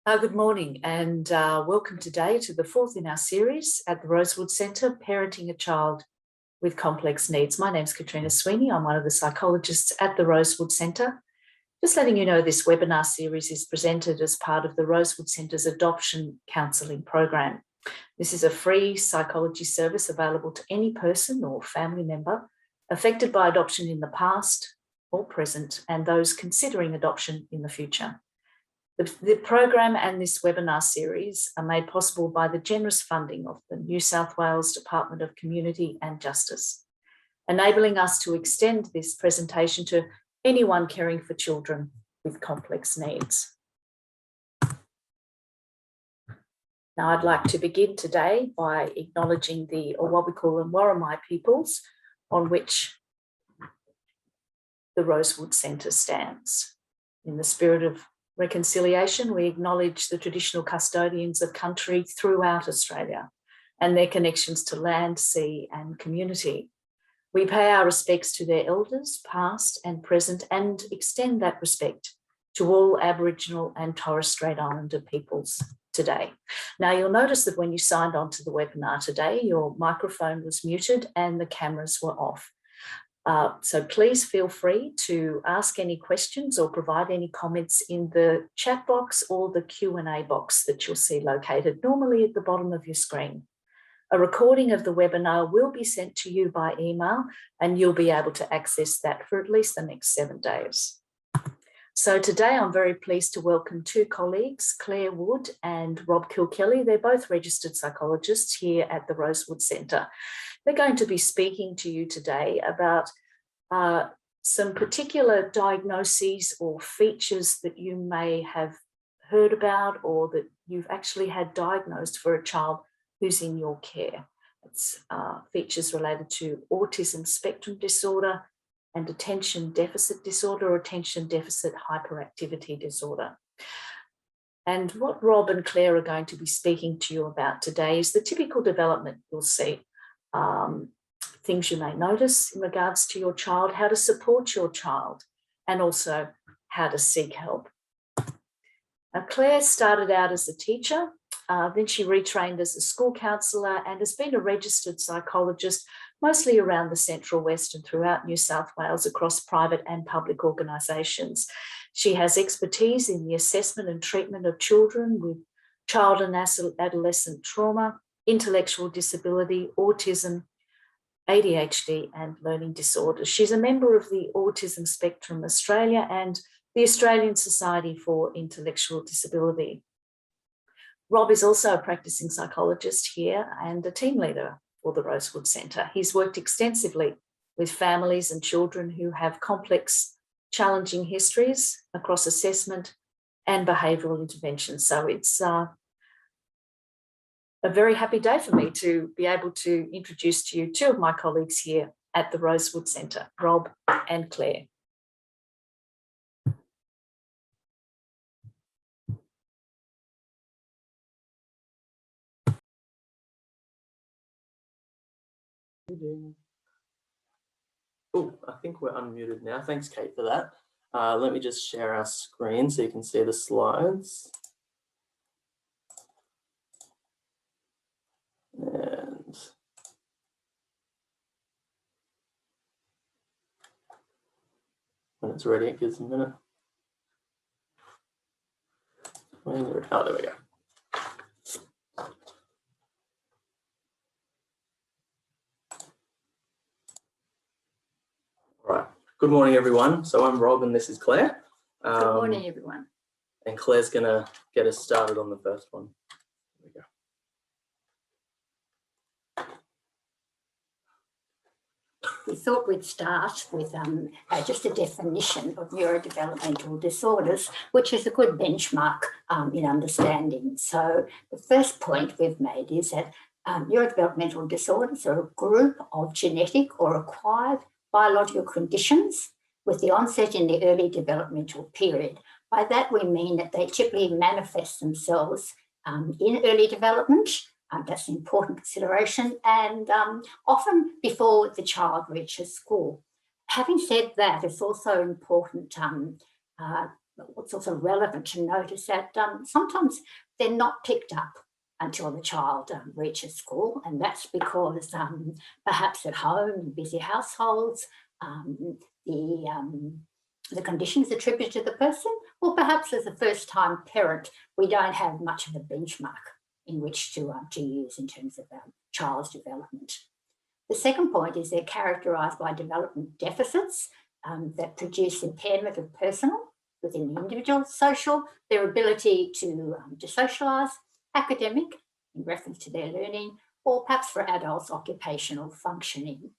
Good morning and welcome today to the fourth in our series at the Rosewood Centre, Parenting a Child with Complex Needs. My name's Katrina Sweeney. I'm one of the psychologists at the Rosewood Centre. Just letting you know, this webinar series is presented as part of the Rosewood Centre's Adoption Counselling Program. This is a free psychology service available to any person or family member affected by adoption in the past or present and those considering adoption in the future. The program and this webinar series are made possible by the generous funding of the New South Wales Department of Community and Justice, enabling us to extend this presentation to anyone caring for children with complex needs. Now, I'd like to begin today by acknowledging what we call the Worimi peoples, on which the Rosewood Centre stands. In the spirit of reconciliation, we acknowledge the traditional custodians of country throughout Australia and their connections to land, sea and community. We pay our respects to their elders, past and present, and extend that respect to all Aboriginal and Torres Strait Islander peoples today. Now, you'll notice that when you signed on to the webinar today, your microphone was muted and the cameras were off. So please feel free to ask any questions or provide any comments in the chat box or the Q&A box that you'll see located normally at the bottom of your screen. A recording of the webinar will be sent to you by email and you'll be able to access that for at least the next 7 days. So today I'm very pleased to welcome two colleagues, Claire Wood and Rob Kilkelly. They're both registered psychologists here at the Rosewood Centre. They're going to be speaking to you today about some particular diagnoses or features that you may have heard about or that you've actually had diagnosed for a child who's in your care. It's features related to autism spectrum disorder and attention deficit disorder or attention deficit hyperactivity disorder. And what Rob and Claire are going to be speaking to you about today is the typical development you'll see. Things you may notice in regards to your child, how to support your child, and also how to seek help. Now, Claire started out as a teacher, then she retrained as a school counsellor and has been a registered psychologist mostly around the Central West and throughout New South Wales across private and public organisations. She has expertise in the assessment and treatment of children with child and adolescent trauma, intellectual disability, autism, ADHD and learning disorders. She's a member of the Autism Spectrum Australia and the Australian Society for Intellectual Disability. Rob is also a practicing psychologist here and a team leader for the Rosewood Centre. He's worked extensively with families and children who have complex, challenging histories across assessment and behavioural intervention. So it's a very happy day for me to be able to introduce to you two of my colleagues here at the Rosewood Centre, Rob and Claire. Oh, I think we're unmuted now. Thanks, Kate, for that. Let me just share our screen so you can see the slides. And when it's ready, it gives a minute. Oh, there we go. All right. Good morning, everyone. So I'm Rob and this is Claire. Good morning, everyone. And Claire's going to get us started on the first one. There we go. We thought we'd start with just a definition of neurodevelopmental disorders, which is a good benchmark in understanding. So the first point we've made is that neurodevelopmental disorders are a group of genetic or acquired biological conditions with the onset in the early developmental period. By that we mean that they typically manifest themselves in early development. That's an important consideration, and often before the child reaches school. Having said that, it's also important what's also relevant to note is that sometimes they're not picked up until the child reaches school, and that's because perhaps at home, in busy households, the conditions attributed to the person, or perhaps as a first-time parent, we don't have much of a benchmark in which to use in terms of child's development. The second point is they're characterised by development deficits that produce impairment of personal within the individual, social, their ability to socialise, academic in reference to their learning, or perhaps for adults, occupational functioning.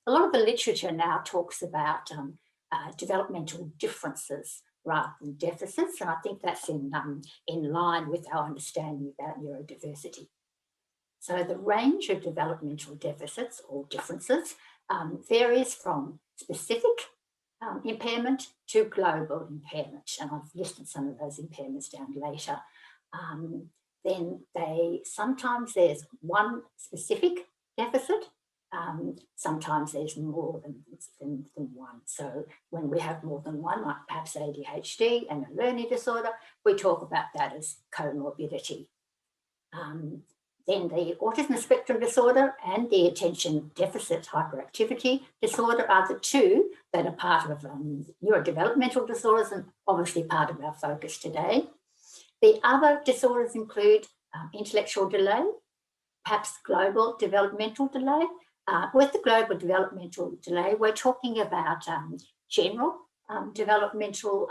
A lot of the literature now talks about developmental differences rather than deficits, and I think that's in line with our understanding about neurodiversity. So the range of developmental deficits or differences varies from specific impairment to global impairment, and I've listed some of those impairments down later. Then sometimes there's one specific deficit, sometimes there's more than one. So when we have more than one, like perhaps ADHD and a learning disorder, we talk about that as comorbidity. Then the autism spectrum disorder and the attention deficit hyperactivity disorder are the two that are part of neurodevelopmental disorders and obviously part of our focus today. The other disorders include intellectual delay, perhaps global developmental delay. With the global developmental delay, we're talking about general developmental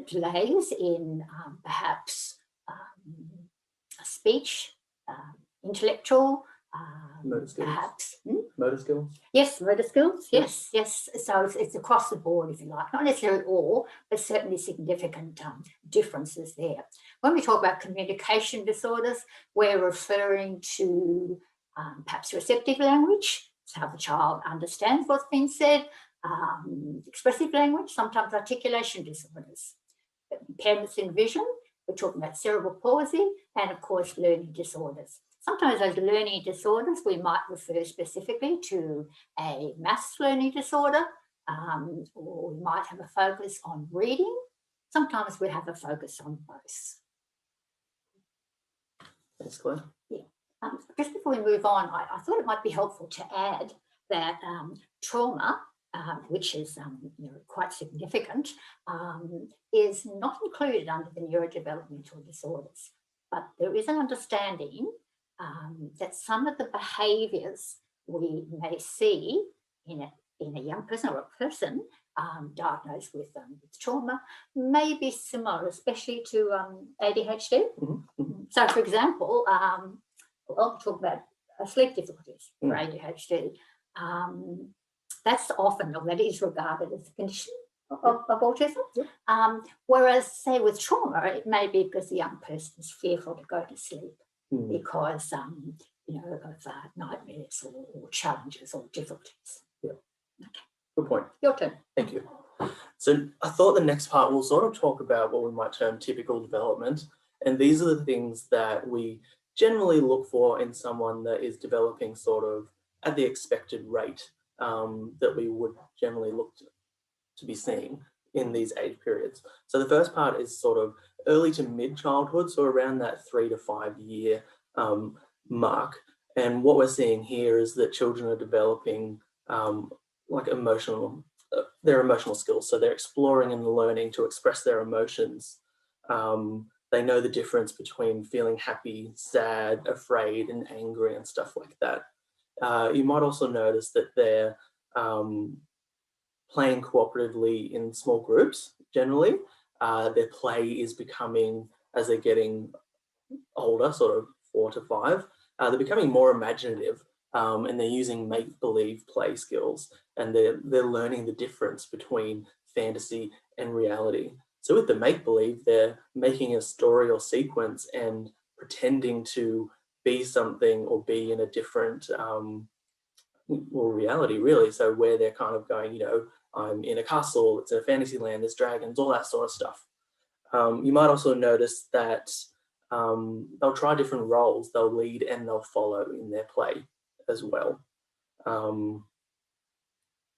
delays in perhaps speech, intellectual, motor skills. perhaps. Motor skills? Yes, motor skills, yes. So it's across the board, if you like, not necessarily all, but certainly significant differences there. When we talk about communication disorders, we're referring to perhaps receptive language, it's how the child understands what's being said, expressive language, sometimes articulation disorders, impairments in vision, we're talking about cerebral palsy, and of course learning disorders. Sometimes those learning disorders we might refer specifically to a maths learning disorder, or we might have a focus on reading. Sometimes we have a focus on both. Thanks, Claire. Yeah. Just before we move on, I thought it might be helpful to add that trauma, which is quite significant, is not included under the neurodevelopmental disorders. But there is an understanding that some of the behaviours we may see in a young person or a person diagnosed with trauma may be similar, especially to ADHD. Mm-hmm. So, for example, I'll talk about sleep difficulties for ADHD. That's often, or that is regarded as a condition of autism. Yeah. Whereas, say, with trauma, it may be because the young person is fearful to go to sleep because, of nightmares or challenges or difficulties. Yeah. Okay. Good point. Your turn. Thank you. So I thought the next part we'll sort of talk about what we might term typical development. And these are the things that we generally look for in someone that is developing sort of at the expected rate that we would generally look to be seeing in these age periods. So the first part is sort of early to mid childhood, so around that 3 to 5 year mark. And what we're seeing here is that children are developing like their emotional skills. So they're exploring and learning to express their emotions. They know the difference between feeling happy, sad, afraid, and angry and stuff like that. You might also notice that they're playing cooperatively in small groups, generally. Their play is becoming, as they're getting older, sort of 4 to 5, they're becoming more imaginative and they're using make-believe play skills, and they're learning the difference between fantasy and reality. So with the make-believe, they're making a story or sequence and pretending to be something or be in a different reality, really. So where they're kind of going, I'm in a castle, it's a fantasy land, there's dragons, all that sort of stuff. You might also notice that they'll try different roles. They'll lead and they'll follow in their play as well.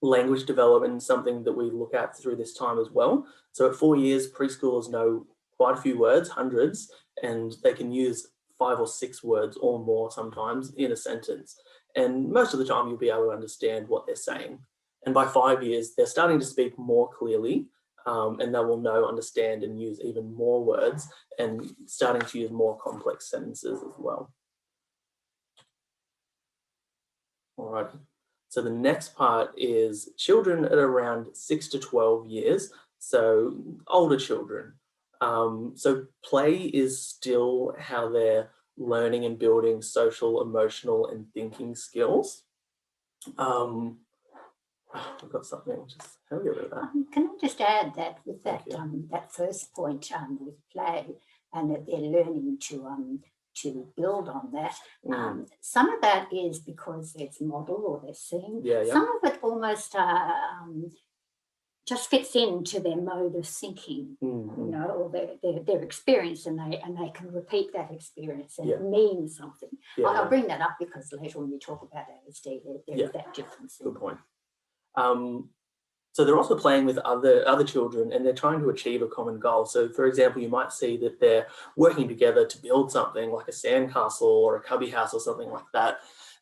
Language development is something that we look at through this time as well. So at 4 years, preschoolers know quite a few words, hundreds, and they can use 5 or 6 words or more sometimes in a sentence. And most of the time you'll be able to understand what they're saying. And by 5 years, they're starting to speak more clearly, and they will know, understand, and use even more words and starting to use more complex sentences as well. All right. So the next part is children at around 6 to 12 years, so older children. So play is still how they're learning and building social, emotional, and thinking skills. I've got something, just have a look at that. Can I just add that with that that first point with play, and that they're learning to build on that. Some of that is because it's model or they're seeing. Some of it almost just fits into their mode of thinking, you know, or their experience, and they can repeat that experience, and it means something. I'll bring that up because later when we talk about ASD, there is that difference. Good point. So they're also playing with other children, and they're trying to achieve a common goal. So for example, you might see that they're working together to build something like a sandcastle or a cubby house or something like that.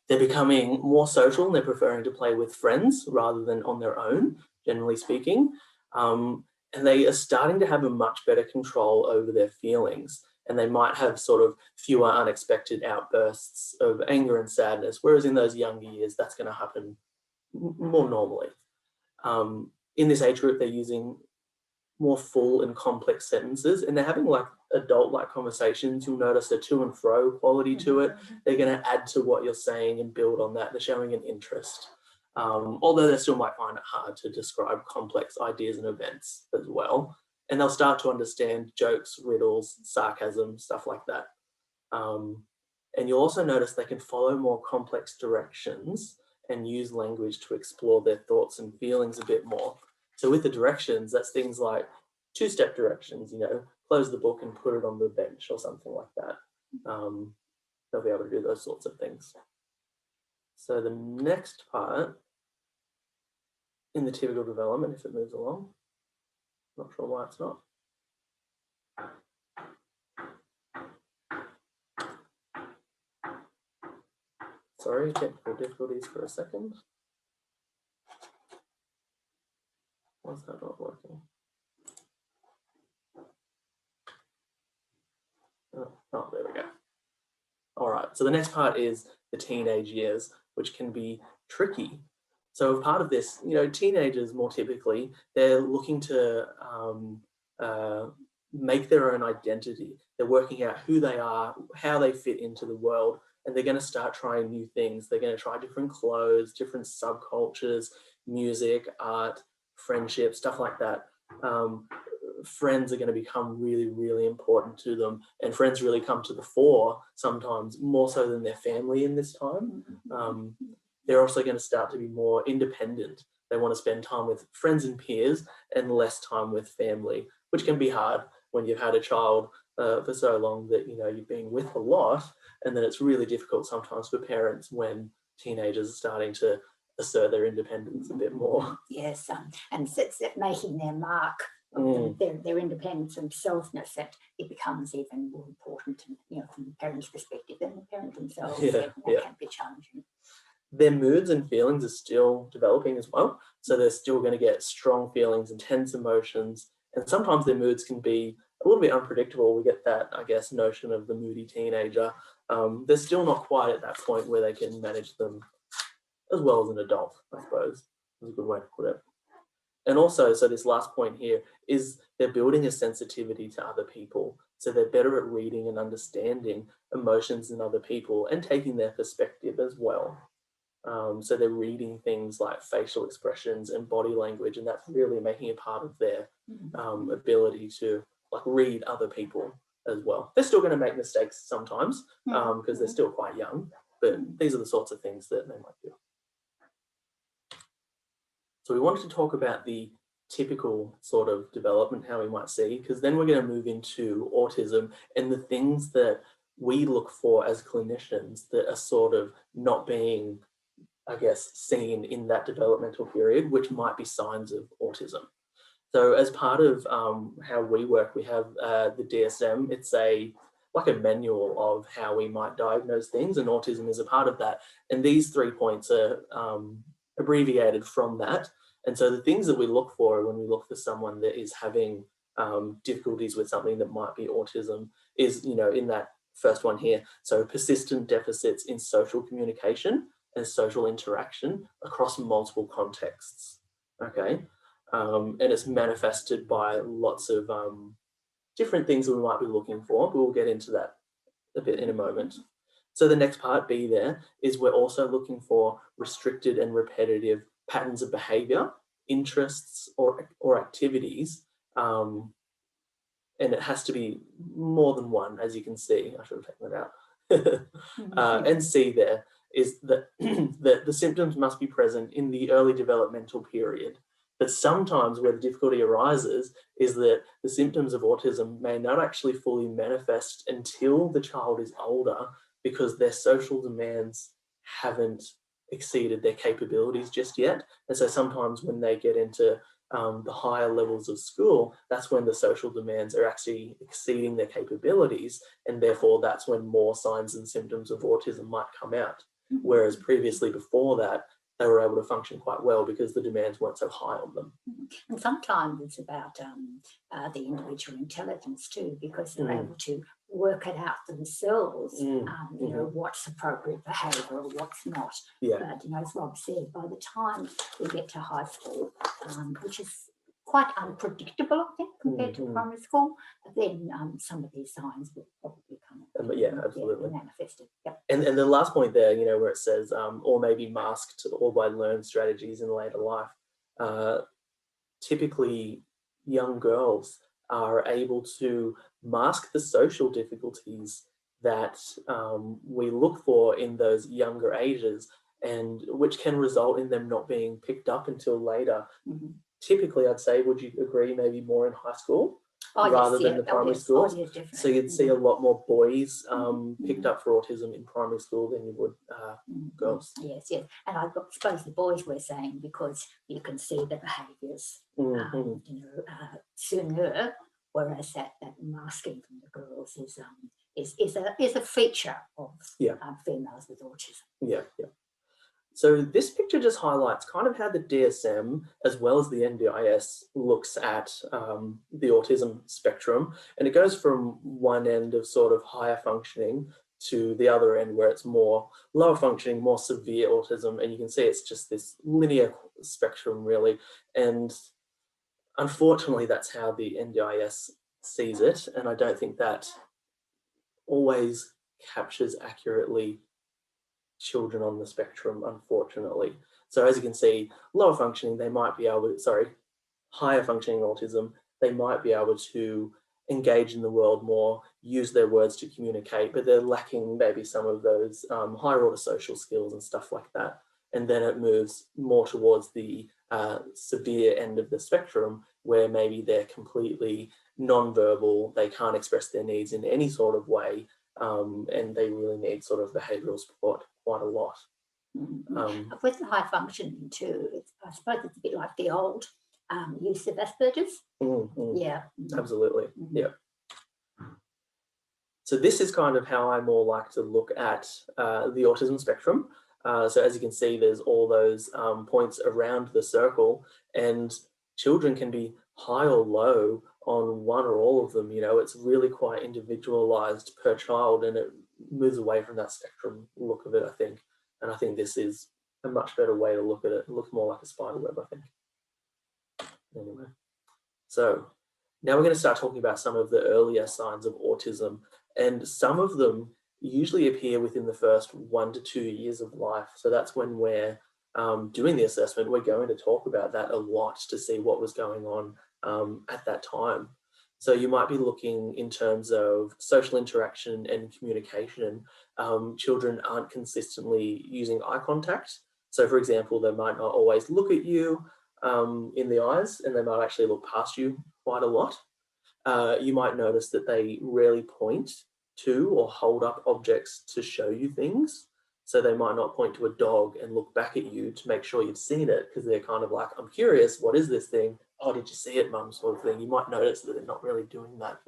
They're becoming more social, and they're preferring to play with friends rather than on their own, generally speaking. And they are starting to have a much better control over their feelings, and they might have sort of fewer unexpected outbursts of anger and sadness, whereas in those younger years, that's going to happen more normally. In this age group, they're using more full and complex sentences, and they're having like adult-like conversations. You'll notice a to and fro quality to it. They're going to add to what you're saying and build on that. They're showing an interest, although they still might find it hard to describe complex ideas and events as well. And they'll start to understand jokes, riddles, sarcasm, stuff like that. And you'll also notice they can follow more complex directions and use language to explore their thoughts and feelings a bit more. So with the directions, that's things like 2-step directions, you know, close the book and put it on the bench or something like that. They'll be able to do those sorts of things. So the next part in the typical development, if it moves along, not sure why it's not. Sorry, technical difficulties for a second. Why's that not working? Oh, there we go. All right, so the next part is the teenage years, which can be tricky. So part of this, you know, teenagers more typically, they're looking to make their own identity. They're working out who they are, how they fit into the world, and they're going to start trying new things. They're going to try different clothes, different subcultures, music, art, friendship, stuff like that. Friends are going to become really, really important to them, and friends really come to the fore sometimes more so than their family in this time. They're also going to start to be more independent. They want to spend time with friends and peers and less time with family, which can be hard when you've had a child for so long that, you know, you've been with a lot, and then it's really difficult sometimes for parents when teenagers are starting to assert their independence a bit more. Yes, and it's making their mark, their independence and selfness, that it becomes even more important, you know, from the parents' perspective than the parent themselves. That can be challenging. Their moods and feelings are still developing as well. So they're still going to get strong feelings, intense emotions, and sometimes their moods can be a little bit unpredictable. We get that, I guess, notion of the moody teenager. They're still not quite at that point where they can manage them as well as an adult, I suppose, is a good way to put it. And also, so this last point here is they're building a sensitivity to other people. So they're better at reading and understanding emotions in other people and taking their perspective as well. So they're reading things like facial expressions and body language, and that's really making it part of their ability to like read other people as well. They're still going to make mistakes sometimes because they're still quite young, but these are the sorts of things that they might do. So we wanted to talk about the typical sort of development, how we might see, because then we're going to move into autism and the things that we look for as clinicians that are sort of not being I guess, seen in that developmental period, which might be signs of autism. So as part of how we work, we have the DSM. It's like a manual of how we might diagnose things, and autism is a part of that. And these 3 points are abbreviated from that. And so the things that we look for when we look for someone that is having difficulties with something that might be autism is, in that first one here. So persistent deficits in social communication and social interaction across multiple contexts. Okay. And it's manifested by lots of different things that we might be looking for, but we'll get into that a bit in a moment. So the next part B there is we're also looking for restricted and repetitive patterns of behavior, interests or activities. And it has to be more than one, as you can see. I should have taken that out. And C there is that the symptoms must be present in the early developmental period. But sometimes where the difficulty arises is that the symptoms of autism may not actually fully manifest until the child is older, because their social demands haven't exceeded their capabilities just yet. And so sometimes when they get into the higher levels of school, that's when the social demands are actually exceeding their capabilities, and therefore that's when more signs and symptoms of autism might come out. Whereas previously, before that, they were able to function quite well because the demands weren't so high on them. And sometimes it's about the individual intelligence too, because they're able to work it out themselves, you know, what's appropriate behaviour or what's not. Yeah. But, as Rob said, by the time we get to high school, which is quite unpredictable, I think, compared to primary school, then some of these signs will probably come absolutely manifested. Yep. And the last point there, where it says, or maybe masked or by learned strategies in later life, typically young girls are able to mask the social difficulties that we look for in those younger ages, and which can result in them not being picked up until later. Typically, I'd say, would you agree, maybe more in high school rather than the primary schools? So you'd see a lot more boys picked up for autism in primary school than you would girls. Yes. And I suppose the boys were saying because you can see the behaviours, sooner, whereas that masking from the girls is a feature of females with autism. Yeah. So this picture just highlights kind of how the DSM, as well as the NDIS, looks at the autism spectrum. And it goes from one end of sort of higher functioning to the other end where it's more lower functioning, more severe autism. And you can see it's just this linear spectrum, really. And unfortunately, that's how the NDIS sees it. And I don't think that always captures accurately children on the spectrum, unfortunately. So as you can see, lower functioning, they might be able to, higher functioning autism, they might be able to engage in the world more, use their words to communicate, but they're lacking maybe some of those higher order social skills and stuff like that. And then it moves more towards the severe end of the spectrum, where maybe they're completely non-verbal, they can't express their needs in any sort of way, and they really need sort of behavioural support quite a lot. With the high functioning too, I suppose it's a bit like the old use of Asperger's. Yeah. Absolutely. Yeah. So this is kind of how I more like to look at the autism spectrum. So as you can see, there's all those points around the circle, and children can be high or low on one or all of them. It's really quite individualized per child, and it moves away from that spectrum look of it, I think. And I think this is a much better way to look at it. It looks more like a spider web, I think. Anyway, so now we're going to start talking about some of the earlier signs of autism, and some of them usually appear within the first 1 to 2 years of life. So that's when we're doing the assessment. We're going to talk about that a lot to see what was going on at that time. So you might be looking in terms of social interaction and communication. Children aren't consistently using eye contact. So for example, they might not always look at you in the eyes, and they might actually look past you quite a lot. You might notice that they rarely point to or hold up objects to show you things. So they might not point to a dog and look back at you to make sure you've seen it, because they're kind of like, I'm curious, what is this thing? Oh, did you see it, mum, sort of thing. You might notice that they're not really doing that.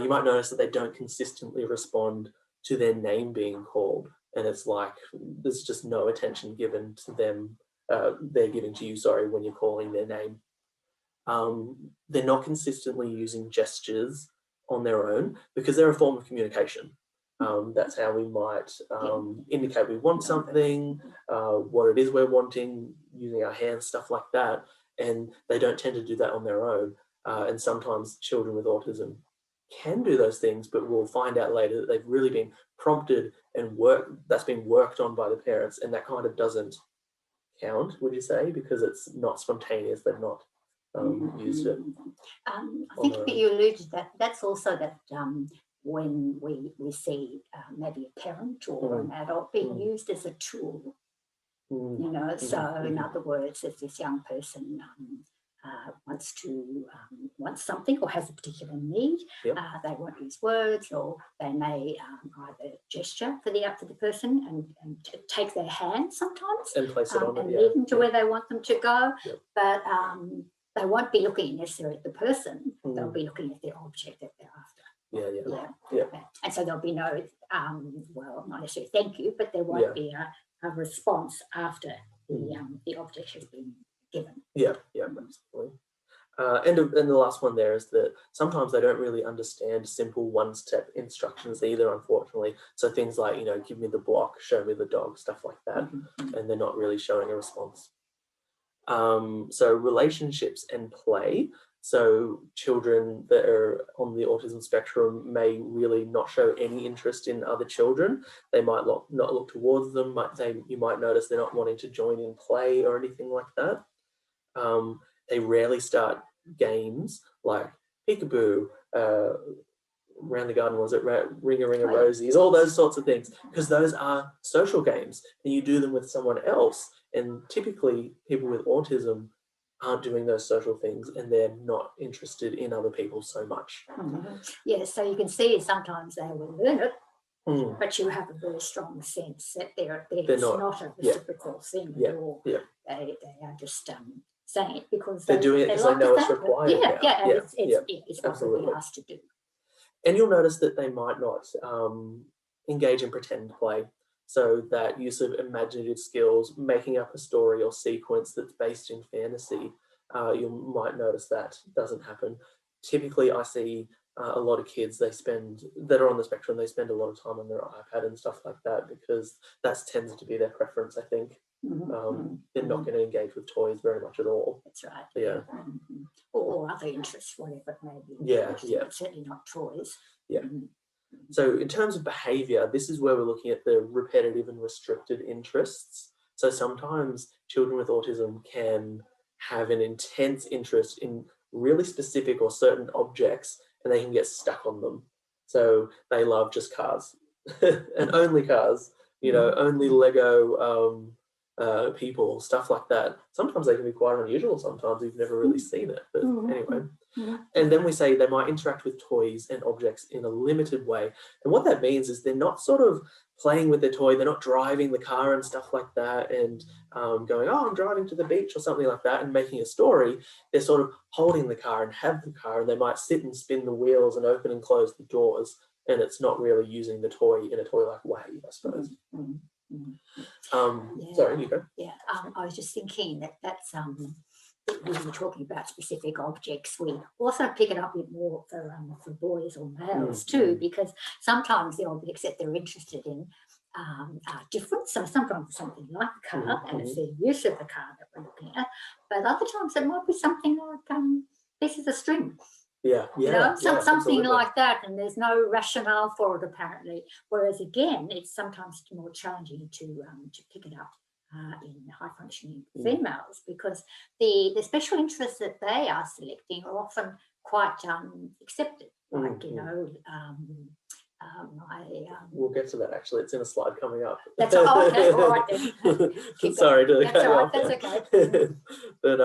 You might notice that they don't consistently respond to their name being called. And it's like, there's just no attention given to them, they're giving to you, sorry, when you're calling their name. They're not consistently using gestures on their own, because they're a form of communication. That's how we might indicate we want something, what it is we're wanting, using our hands, stuff like that. And they don't tend to do that on their own. And sometimes children with autism can do those things, but we'll find out later that they've really been prompted and that's been worked on by the parents, and that kind of doesn't count, would you say, because it's not spontaneous, they've not used it. I think that you alluded to that. That's also that when we see maybe a parent or an adult being used as a tool, you know, so in other words, if this young person wants something or has a particular need, they won't use words, or they may either gesture for the person and take their hand sometimes And place it on and it, lead them to where they want them to go, but they won't be looking necessarily at the person, they'll be looking at the object that they're after. And so there'll be no, well, not necessarily thank you, but there won't be a response after the object has been given. Absolutely. And the last one there is that sometimes they don't really understand simple one-step instructions either, unfortunately. So things like, you know, give me the block, show me the dog, stuff like that, and they're not really showing a response. So relationships and play. So children that are on the autism spectrum may really not show any interest in other children. They might not look towards them. You might notice they're not wanting to join in play or anything like that. They rarely start games like peekaboo, around the garden, was it ring a rosies, all those sorts of things, because those are social games and you do them with someone else. And typically people with autism aren't doing those social things, and they're not interested in other people so much. Yeah, so you can see sometimes they will learn it, but you have a very strong sense that it's not a reciprocal thing at all. They are just saying it because they're doing it because they know it's required. It's what they've been asked to do. And you'll notice that they might not engage in pretend play. So that use of imaginative skills, making up a story or sequence that's based in fantasy, you might notice that doesn't happen. Typically, I see a lot of kids that are on the spectrum, they spend a lot of time on their iPad and stuff like that, because that tends to be their preference, I think. They're not going to engage with toys very much at all. That's right. Or other interests, whatever it may be. But certainly not toys. So in terms of behaviour, this is where we're looking at the repetitive and restricted interests. So sometimes children with autism can have an intense interest in really specific or certain objects, and they can get stuck on them. So they love just cars and only cars, you know, only Lego people, stuff like that. Sometimes they can be quite unusual. Sometimes you've never really seen it, but anyway. And then we say they might interact with toys and objects in a limited way. And what that means is they're not sort of playing with their toy, they're not driving the car and stuff like that and going, oh, I'm driving to the beach or something like that and making a story. They're sort of holding the car and have the car, and they might sit and spin the wheels and open and close the doors, and it's not really using the toy in a toy-like way, I suppose. Sorry, you go. I was just thinking that's when we're talking about specific objects, we also pick it up a bit more for boys or males too, because sometimes the objects that they're interested in are different. So sometimes it's something like a car, and it's the use of the car that we're looking at, but other times it might be something like pieces of string. Something absolutely. like that, and there's no rationale for it apparently. Whereas again, it's sometimes more challenging to pick it up in high-functioning females, because the special interests that they are selecting are often quite accepted. Like we'll get to that actually. It's in a slide coming up. That's okay. All right then. Sorry to cut you off. That's okay. But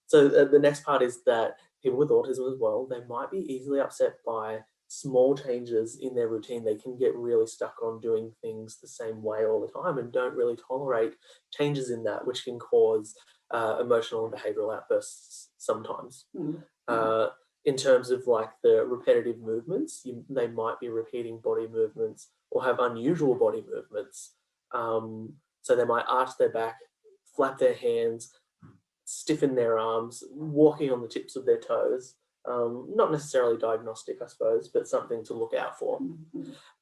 so the next part is that people with autism as well, they might be easily upset by small changes in their routine, they can get really stuck on doing things the same way all the time and don't really tolerate changes in that, which can cause emotional and behavioral outbursts sometimes. In terms of like the repetitive movements, they might be repeating body movements or have unusual body movements. So they might arch their back, flap their hands, stiffen their arms, walking on the tips of their toes. Not necessarily diagnostic, I suppose, but something to look out for.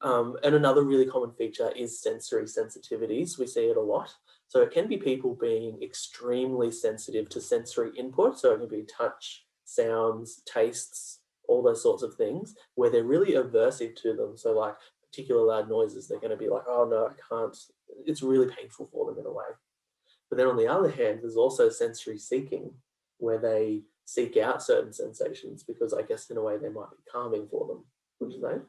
And another really common feature is sensory sensitivities. We see it a lot. So it can be people being extremely sensitive to sensory input. So it can be touch, sounds, tastes, all those sorts of things, where they're really aversive to them. So like particular loud noises, they're going to be like, oh no, I can't. It's really painful for them in a way. But then on the other hand, there's also sensory seeking, where they seek out certain sensations because I guess in a way they might be calming for them. Would you say?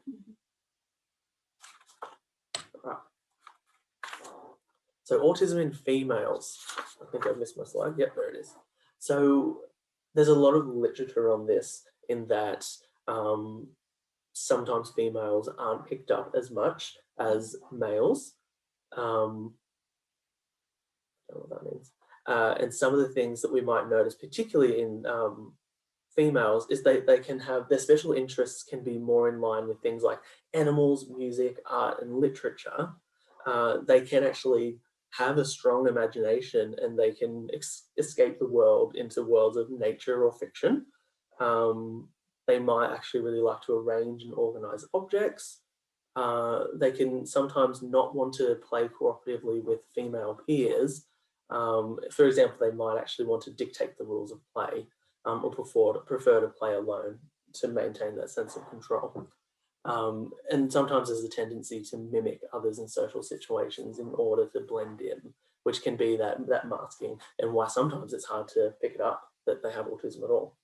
Right. So autism in females. I think I've missed my slide. Yep, there it is. So there's a lot of literature on this in that sometimes females aren't picked up as much as males. I don't know what that means. And some of the things that we might notice, particularly in females, is they can have, their special interests can be more in line with things like animals, music, art, and literature. They can actually have a strong imagination and they can escape the world into worlds of nature or fiction. They might actually really like to arrange and organize objects. They can sometimes not want to play cooperatively with female peers. For example, they might actually want to dictate the rules of play or prefer to play alone to maintain that sense of control. And sometimes there's a tendency to mimic others in social situations in order to blend in, which can be that masking, and why sometimes it's hard to pick it up that they have autism at all.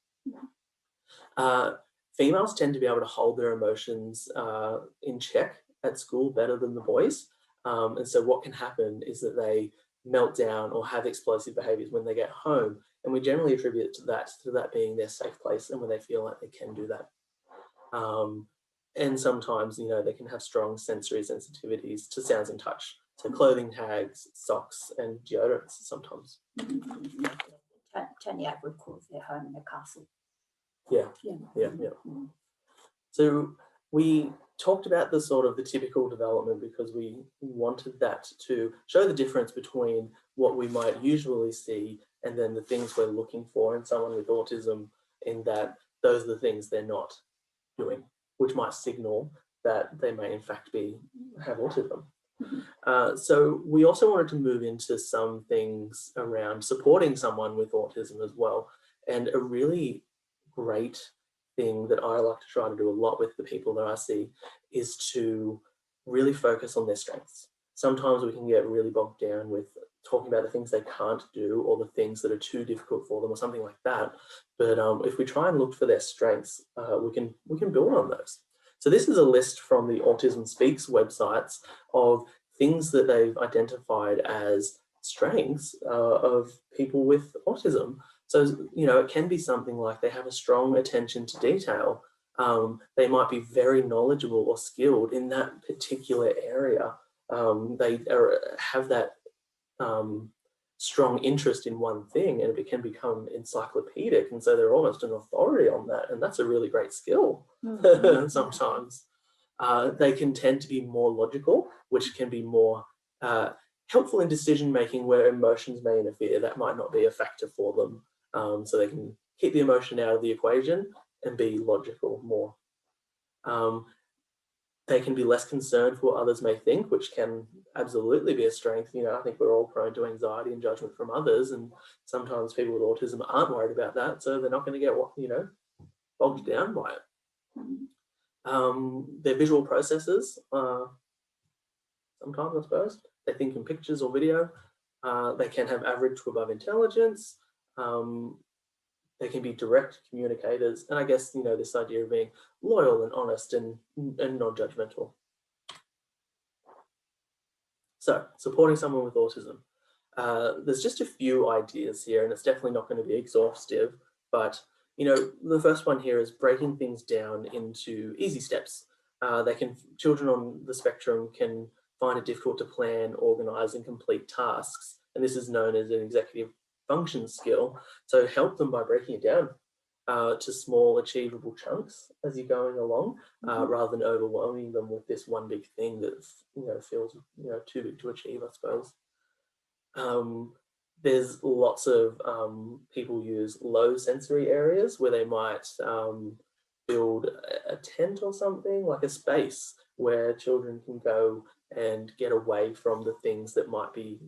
Females tend to be able to hold their emotions in check at school better than the boys. And so what can happen is that they melt down or have explosive behaviors when they get home. And we generally attribute it to that being their safe place and when they feel like they can do that. And sometimes, you know, they can have strong sensory sensitivities to sounds and touch. So clothing tags, socks, and deodorants sometimes. Tony Abbott calls their home in a castle. Yeah. So we talked about the sort of the typical development because we wanted that to show the difference between what we might usually see and then the things we're looking for in someone with autism, in that those are the things they're not doing, which might signal that they may in fact have autism. So we also wanted to move into some things around supporting someone with autism as well. And a really great thing that I like to try to do a lot with the people that I see is to really focus on their strengths. Sometimes we can get really bogged down with talking about the things they can't do or the things that are too difficult for them or something like that. But if we try and look for their strengths, we can build on those. So this is a list from the Autism Speaks websites of things that they've identified as strengths of people with autism. So, you know, it can be something like they have a strong attention to detail. They might be very knowledgeable or skilled in that particular area. They have that strong interest in one thing, and it can become encyclopedic, and so they're almost an authority on that, and that's a really great skill. Sometimes they can tend to be more logical, which can be more helpful in decision making where emotions may interfere. That might not be a factor for them, so they can keep the emotion out of the equation and be logical more. They can be less concerned for what others may think, which can absolutely be a strength. You know, I think we're all prone to anxiety and judgment from others, and sometimes people with autism aren't worried about that, so they're not going to get, you know, bogged down by it. Their visual processes, sometimes I suppose, they think in pictures or video. They can have average to above intelligence. They can be direct communicators, and I guess, you know, this idea of being loyal and honest and non-judgmental. So, supporting someone with autism. There's just a few ideas here, and it's definitely not going to be exhaustive, but the first one here is breaking things down into easy steps. Children on the spectrum can find it difficult to plan, organise and complete tasks. And this is known as an executive function skill. So help them by breaking it down to small achievable chunks as you're going along, rather than overwhelming them with this one big thing that feels too big to achieve, I suppose. There's lots of people use low sensory areas where they might build a tent or something, like a space where children can go and get away from the things that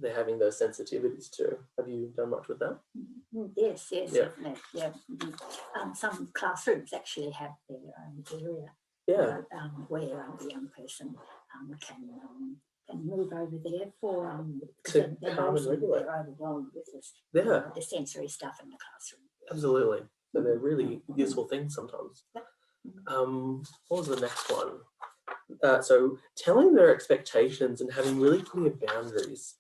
they're having those sensitivities to. Have you done much with that? Yes, Yeah. definitely. Yeah. Some classrooms actually have their own area. Yeah. Where the young person can move over there for To calm and regulate. they're overwhelmed with this, Yeah. the sensory stuff in the classroom. Absolutely. So they're really useful things sometimes. What was the next one? So telling their expectations and having really clear boundaries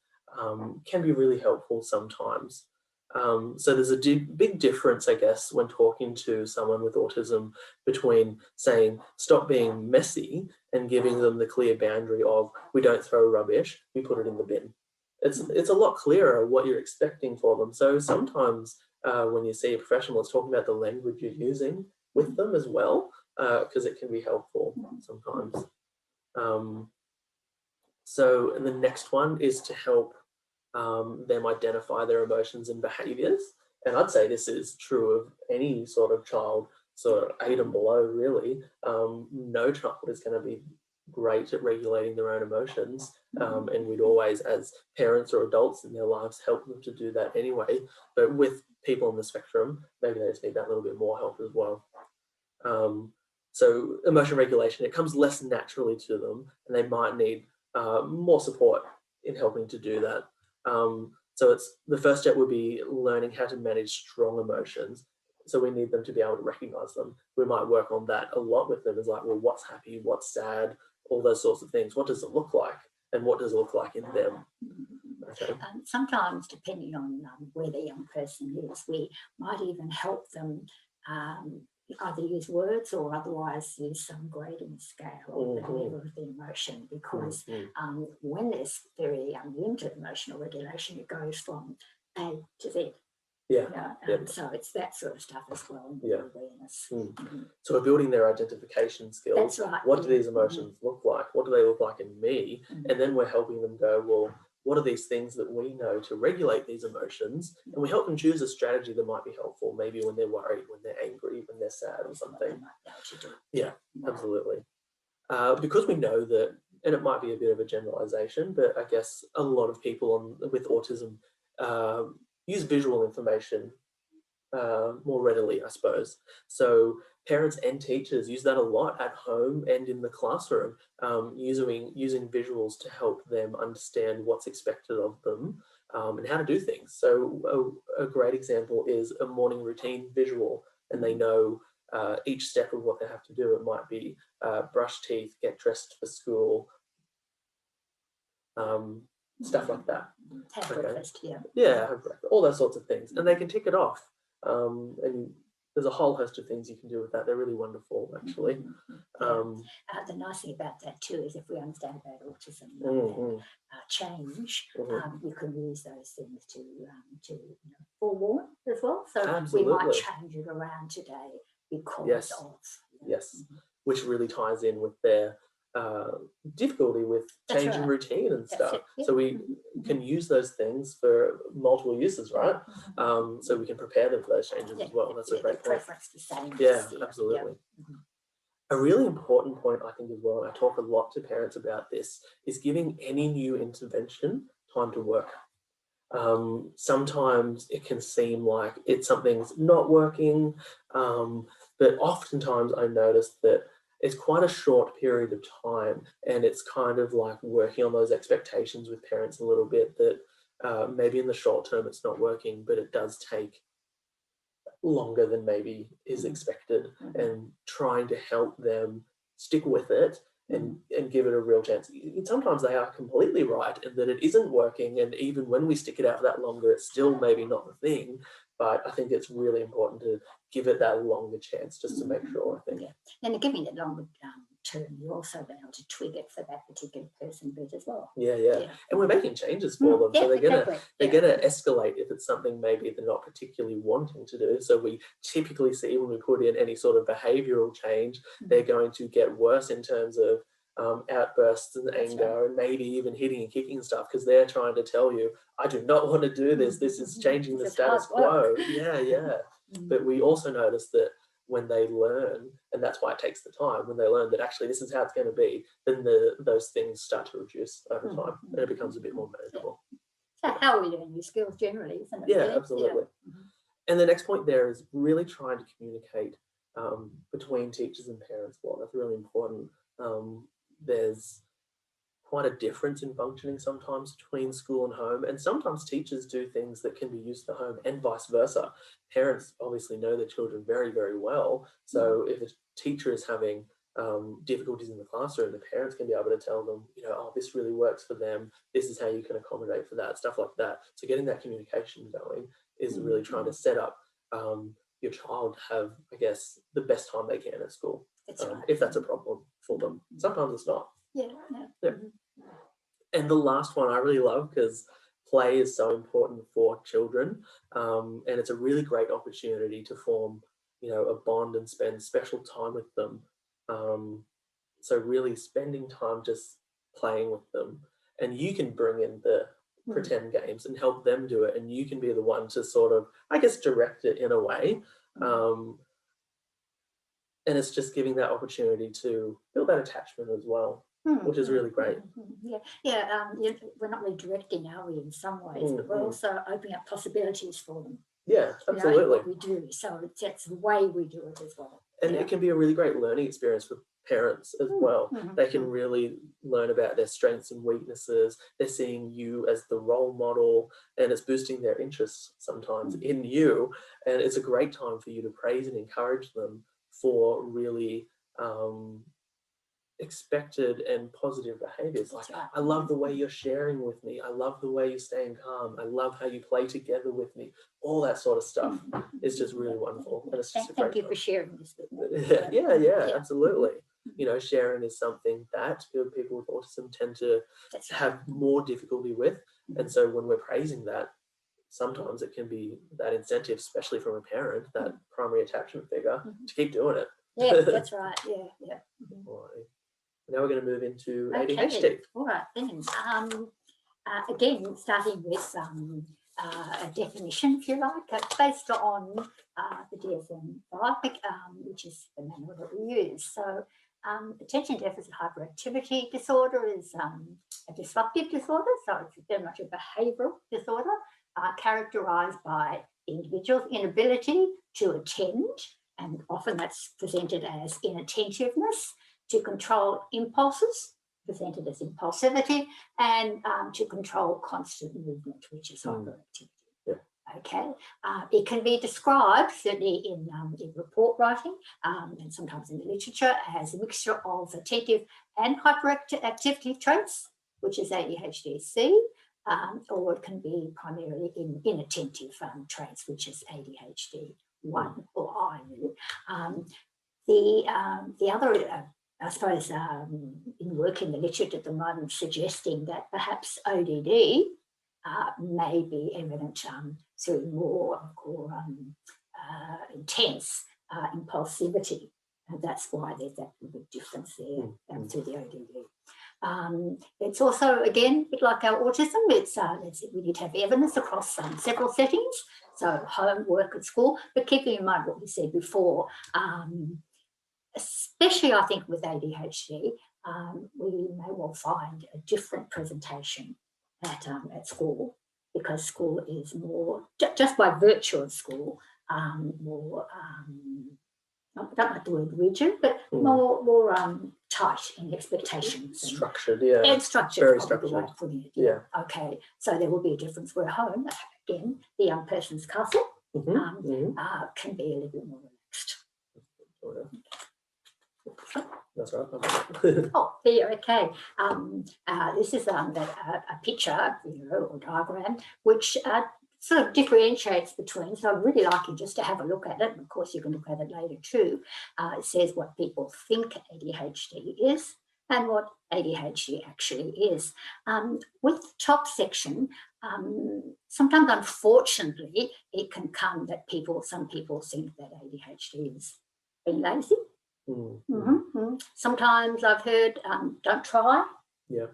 can be really helpful sometimes. So there's a big difference, I guess, when talking to someone with autism between saying, stop being messy, and giving them the clear boundary of, we don't throw rubbish, we put it in the bin. It's a lot clearer what you're expecting for them. So sometimes when you see a professional, it's talking about the language you're using with them as well, because it can be helpful sometimes. So the next one is to help them identify their emotions and behaviours. And I'd say this is true of any sort of child, sort of 8 and below, really. No child is going to be great at regulating their own emotions. And we'd always, as parents or adults in their lives, help them to do that anyway. But with people on the spectrum, maybe they just need that little bit more help as well. So emotion regulation, it comes less naturally to them, and they might need more support in helping to do that. So the first step would be learning how to manage strong emotions. So we need them to be able to recognize them. We might work on that a lot with them. It's like, well, what's happy, what's sad, all those sorts of things. What does it look like? And what does it look like in them? Okay. Sometimes, depending on where the young person is, we might even help them either use words or otherwise use some grading scale of the level of the emotion, because when there's very limited emotional regulation, it goes from A to Z. Yeah. So it's that sort of stuff as well. Awareness. So we're building their identification skills. That's right. What do these emotions look like? What do they look like in me? And then we're helping them go, well, what are these things that we know to regulate these emotions? And we help them choose a strategy that might be helpful, maybe when they're worried, when they're angry, when they're sad or something. Yeah, absolutely. Because we know that, and it might be a bit of a generalization, but I guess a lot of people with autism use visual information more readily, I suppose. So parents and teachers use that a lot at home and in the classroom, using visuals to help them understand what's expected of them and how to do things. So a great example is a morning routine visual, and they know each step of what they have to do. It might be brush teeth, get dressed for school, stuff like that. Have breakfast, have breakfast, all those sorts of things, and they can tick it off. And there's a whole host of things you can do with that. They're really wonderful, actually. The nice thing about that too is if we understand about autism and change, we can use those things to forewarn as well. So we might change it around today because of. Yes, which really ties in with their difficulty with changing routine and stuff. So we can use those things for multiple uses, right? So we can prepare them for those changes as well. That's a great point. Absolutely. A really important point, I think, as well, and I talk a lot to parents about this, is giving any new intervention time to work. Sometimes it can seem like something's not working, but oftentimes I notice that it's quite a short period of time, and it's kind of like working on those expectations with parents a little bit, that maybe in the short term it's not working, but it does take longer than maybe is expected, and trying to help them stick with it and give it a real chance. And sometimes they are completely right in that it isn't working, and even when we stick it out for that longer, it's still maybe not the thing, but I think it's really important to give it that longer chance just to make sure, I think. Yeah. And giving it longer term, you also be able to tweak it for that particular person bit as well. Yeah. And we're making changes for them. So they're gonna escalate if it's something maybe they're not particularly wanting to do. So we typically see when we put in any sort of behavioural change, they're going to get worse in terms of outbursts and anger, and maybe even hitting and kicking and stuff, because they're trying to tell you, I do not want to do this. This is changing the status quo. Yeah. But we also notice that when they learn, and that's why it takes the time, when they learn that actually this is how it's going to be, then those things start to reduce over time, and it becomes a bit more manageable. So how we learn new skills generally, isn't it? Yeah, absolutely. And the next point there is really trying to communicate between teachers and parents. Well, that's really important. There's quite a difference in functioning sometimes between school and home, and sometimes teachers do things that can be used for home and vice versa. Parents obviously know their children very, very well, so if a teacher is having difficulties in the classroom, the parents can be able to tell them, you know, oh, this really works for them, this is how you can accommodate for that, stuff like that. So getting that communication going is really trying to set up your child to have, I guess, the best time they can at school, if that's a problem for them. Sometimes it's not. Yeah. And the last one I really love, because play is so important for children, and it's a really great opportunity to form, you know, a bond and spend special time with them. So really spending time just playing with them, and you can bring in the pretend games and help them do it, and you can be the one to sort of, I guess, direct it in a way. And it's just giving that opportunity to build that attachment as well, which is really great. We're not really directing, are we, in some ways, but we're also opening up possibilities for them. Yeah, absolutely. You know, what we do, so that's the way we do it as well. And it can be a really great learning experience for parents as well. They can really learn about their strengths and weaknesses. They're seeing you as the role model, and it's boosting their interests sometimes in you. And it's a great time for you to praise and encourage them for really expected and positive behaviors. Like, I love the way you're sharing with me. I love the way you're staying calm. I love how you play together with me. All that sort of stuff is just really wonderful. And it's just Thank you for sharing this with me. Yeah, absolutely. You know, sharing is something that people with autism tend to have more difficulty with. And so when we're praising that, sometimes it can be that incentive, especially from a parent, that primary attachment figure, to keep doing it. Yeah, that's right. Yeah. All right. Now we're going to move into ADHD. All right, then. Again, starting with a definition, if you like, based on the DSM-5, which is the manual that we use. So, attention deficit hyperactivity disorder is a disruptive disorder, so it's very much a behavioural disorder characterised by the individual's inability to attend, and often that's presented as inattentiveness, to control impulses, presented as impulsivity, and to control constant movement, which is hyperactivity. Okay, it can be described, certainly in report writing and sometimes in the literature, as a mixture of attentive and hyperactivity traits, which is ADHD-C, or it can be primarily in inattentive traits, which is ADHD-1 or I. The other, I suppose, in work in the literature at the moment, suggesting that perhaps ODD may be evident through more intense impulsivity, and that's why there's that big difference there through the ODD. It's also, again, a bit like our autism, we need to have evidence across several settings, so home, work, and school, but keeping in mind what we said before, especially I think with ADHD, we may well find a different presentation at school, because school is more, just by virtue of school, more, I don't like the word rigid, but more tight in expectations. Structured, yeah. And structured, very structured. Way of putting it. Yeah. Okay, so there will be a difference where home, again, the young person's castle can be a little bit more relaxed. That's right. Oh, there, okay. This is a picture, or diagram, which sort of differentiates between, so I'd really like you just to have a look at it, and of course you can look at it later too. It says what people think ADHD is and what ADHD actually is. With the top section, sometimes unfortunately it can come that some people think that ADHD is being lazy. Sometimes I've heard don't try. Yeah.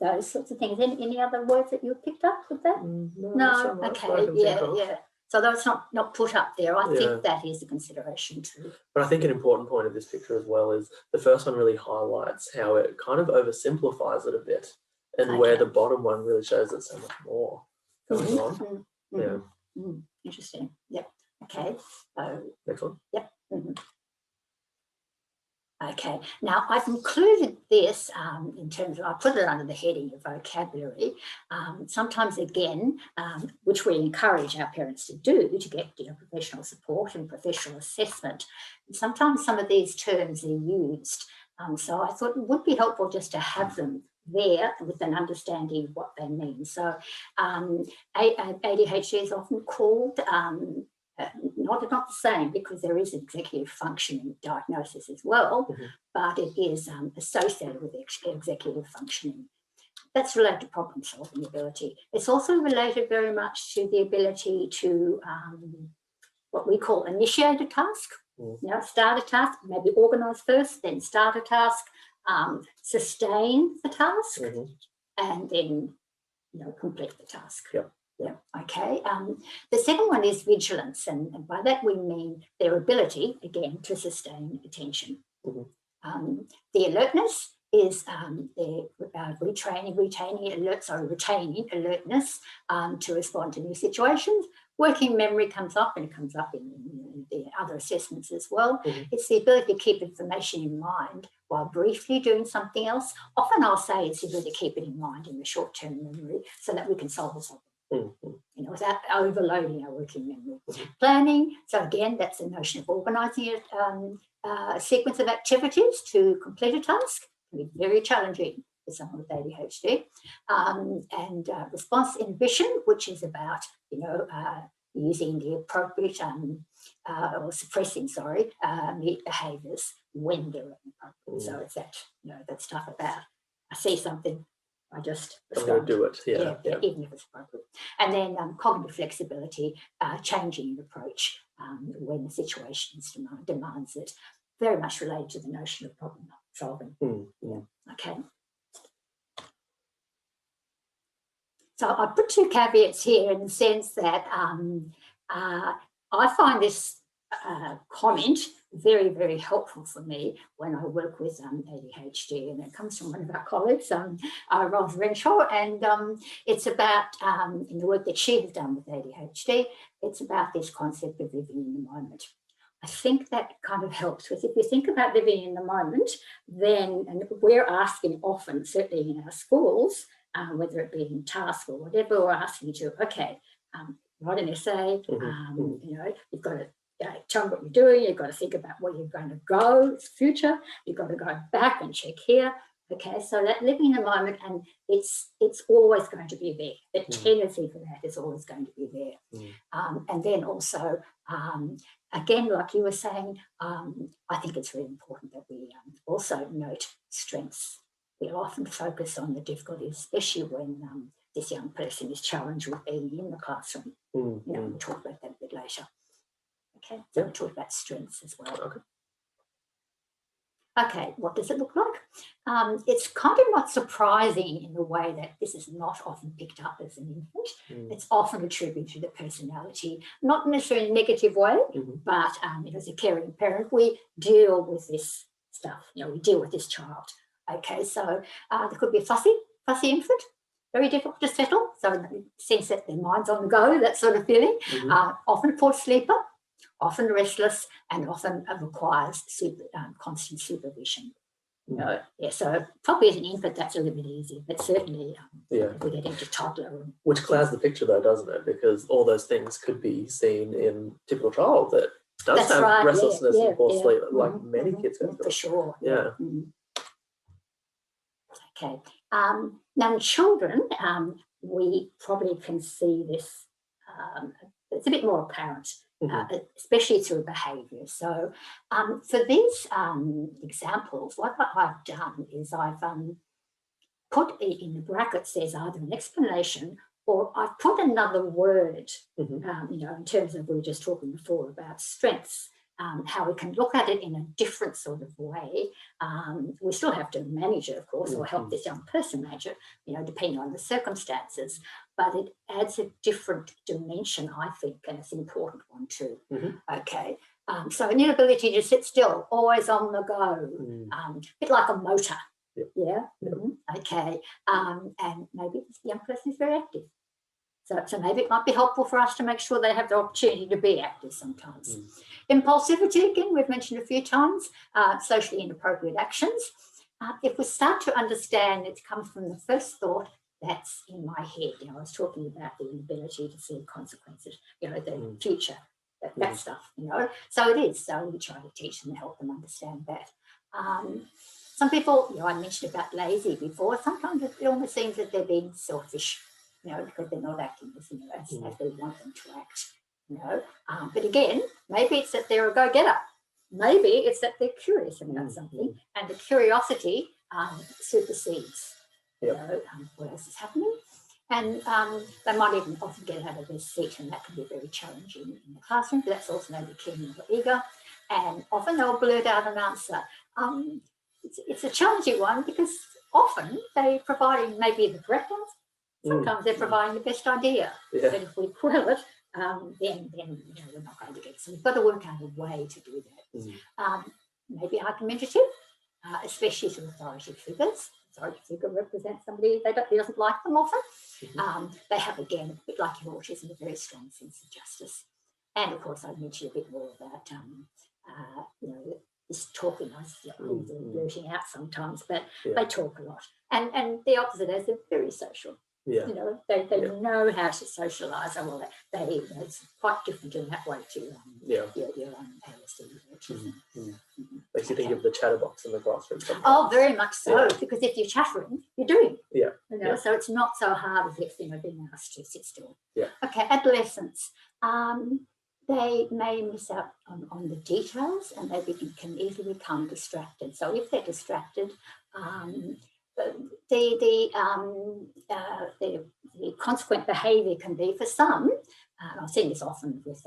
Those sorts of things. Any other words that you picked up with that? No. Okay. Yeah. So that's not put up there. I think that is a consideration too. But I think an important point of this picture as well is the first one really highlights how it kind of oversimplifies it a bit, and where the bottom one really shows that so much more going on. Interesting. Yep. Okay. So next one. Yep. Okay, now I've included this in terms of, I put it under the heading of vocabulary. Sometimes again, which we encourage our parents to do, to get professional support and professional assessment. And sometimes some of these terms are used. So I thought it would be helpful just to have them there with an understanding of what they mean. So ADHD is often called not the same, because there is executive functioning diagnosis as well, but it is associated with executive functioning. That's related to problem solving ability. It's also related very much to the ability to what we call initiate a task, start a task, maybe organise first, then start a task, sustain the task, and then complete the task. Yeah, okay. The second one is vigilance, and by that we mean their ability, again, to sustain attention. The alertness is retaining alertness to respond to new situations. Working memory comes up, and it comes up in the other assessments as well. It's the ability to keep information in mind while briefly doing something else. Often I'll say it's the ability to keep it in mind in the short-term memory so that we can solve a problem. Without overloading our working memory. Planning, so again, that's the notion of organising a sequence of activities to complete a task. It can be very challenging for someone with ADHD. And response inhibition, which is about, using the appropriate or suppressing, behaviours when they're inappropriate. So it's that, that stuff about I see something, I just respond. Do it, even if it's appropriate. And then cognitive flexibility, changing your approach when the situation demands it. Very much related to the notion of problem solving. Okay. So I put two caveats here in the sense that I find this comment very, very helpful for me when I work with ADHD, and it comes from one of our colleagues, Rosewood Centre, and it's about, in the work that she has done with ADHD, it's about this concept of living in the moment. I think that kind of helps with, if you think about living in the moment, then, and we're asking often, certainly in our schools, whether it be in task or whatever, we're asking you to, write an essay, you've got to tell them what you're doing, you've got to think about where you're going to go, it's future, you've got to go back and check here. Okay, so that living in the moment, and it's always going to be there. The tendency for that is always going to be there. And then also, again, like you were saying, I think it's really important that we also note strengths. We often focus on the difficulties, especially when this young person is challenged with being in the classroom. We'll talk about that a bit later. Okay, so we'll talk about strengths as well. Okay, what does it look like? It's kind of not surprising in the way that this is not often picked up as an infant. It's often attributed to the personality, not necessarily in a negative way, but as a caring parent, we deal with this stuff. We deal with this child. Okay, so there could be a fussy infant, very difficult to settle. So in the sense that their mind's on the go, that sort of feeling. Often a poor sleeper, often restless, and often requires constant supervision. So probably as an infant that's a little bit easier, but certainly if we get into toddler. Which clouds the picture though, doesn't it? Because all those things could be seen in typical child that does have restlessness and poor sleep, like many kids go through. For sure. Yeah. Okay. Now in children, we probably can see this it's a bit more apparent, especially through behaviour. So for these examples, what I've done is I've put in the brackets, there's either an explanation or I've put another word, you know, in terms of, we were just talking before about strengths, how we can look at it in a different sort of way. We still have to manage it, of course, or help this young person manage it, you know, depending on the circumstances, but it adds a different dimension, I think, and it's an important one too. Okay. So an inability to sit still, always on the go, a bit like a motor. Yeah. Okay. And maybe this young person is very active. So maybe it might be helpful for us to make sure they have the opportunity to be active sometimes. Impulsivity, again, we've mentioned a few times, socially inappropriate actions. If we start to understand it comes from the first thought, that's in my head. You know, I was talking about the inability to see consequences, you know, the future, that stuff, you know. So it is. So we try to teach them and help them understand that. Some people, you know, I mentioned about lazy before, sometimes it almost seems that they're being selfish, you know, because they're not acting as, you know, as they want them to act, you know. But again, maybe it's that they're a go-getter. Maybe it's that they're curious about something, and the curiosity supersedes, you know, what else is happening. And they might even often get out of their seat, and that can be very challenging in the classroom, but that's also maybe keen or eager. And often they'll blurt out an answer. It's a challenging one because often they're providing maybe the correct answer. Sometimes they're providing the best idea. But if we quell it, then you know, we're not going to get it. So we've got to work out a way to do that. Maybe argumentative, especially to authority figures. Authority figure represents somebody that doesn't like them often. They have, again, a bit like your autism, a very strong sense of justice. And of course, I've mentioned a bit more about, you know, this talking, blurting out sometimes, but they talk a lot. And the opposite is they're very social. You know, they know how to socialise. Well, you know, it's quite different in that way to your ASD autism. Makes you think of the chatterbox in the classroom sometimes. Oh, very much so, because if you're chattering, you're doing. You know, so it's not so hard as if, you know, being asked to sit still. Okay, adolescents. They may miss out on the details, and they can easily become distracted. So if they're distracted, the consequent behaviour can be, for some, I've seen this often with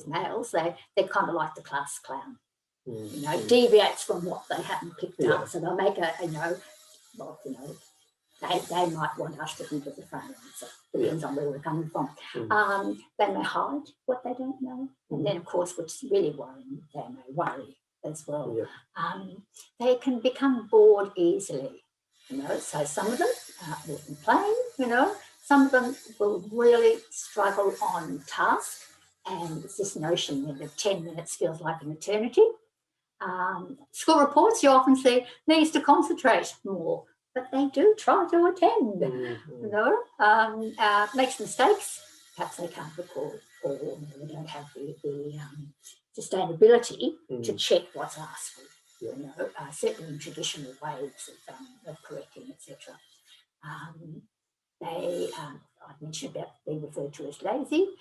males, they're kind of like the class clown, you know, deviates from what they haven't picked up. So they'll make you know, well, you know, they might want us to think of the front answer. Depends on where we're coming from. They may hide what they don't know. And then, of course, what's really worrying, they may worry as well. They can become bored easily, you know. So some of them will complain, you know. Some of them will really struggle on task. And it's this notion that 10 minutes feels like an eternity. School reports, you often see, needs to concentrate more. But they do try to attend, you know, makes mistakes, perhaps they can't recall, or they don't have the sustainability to check what's asked for, you know, certainly in traditional ways of correcting, etc. I've mentioned about being referred to as lazy.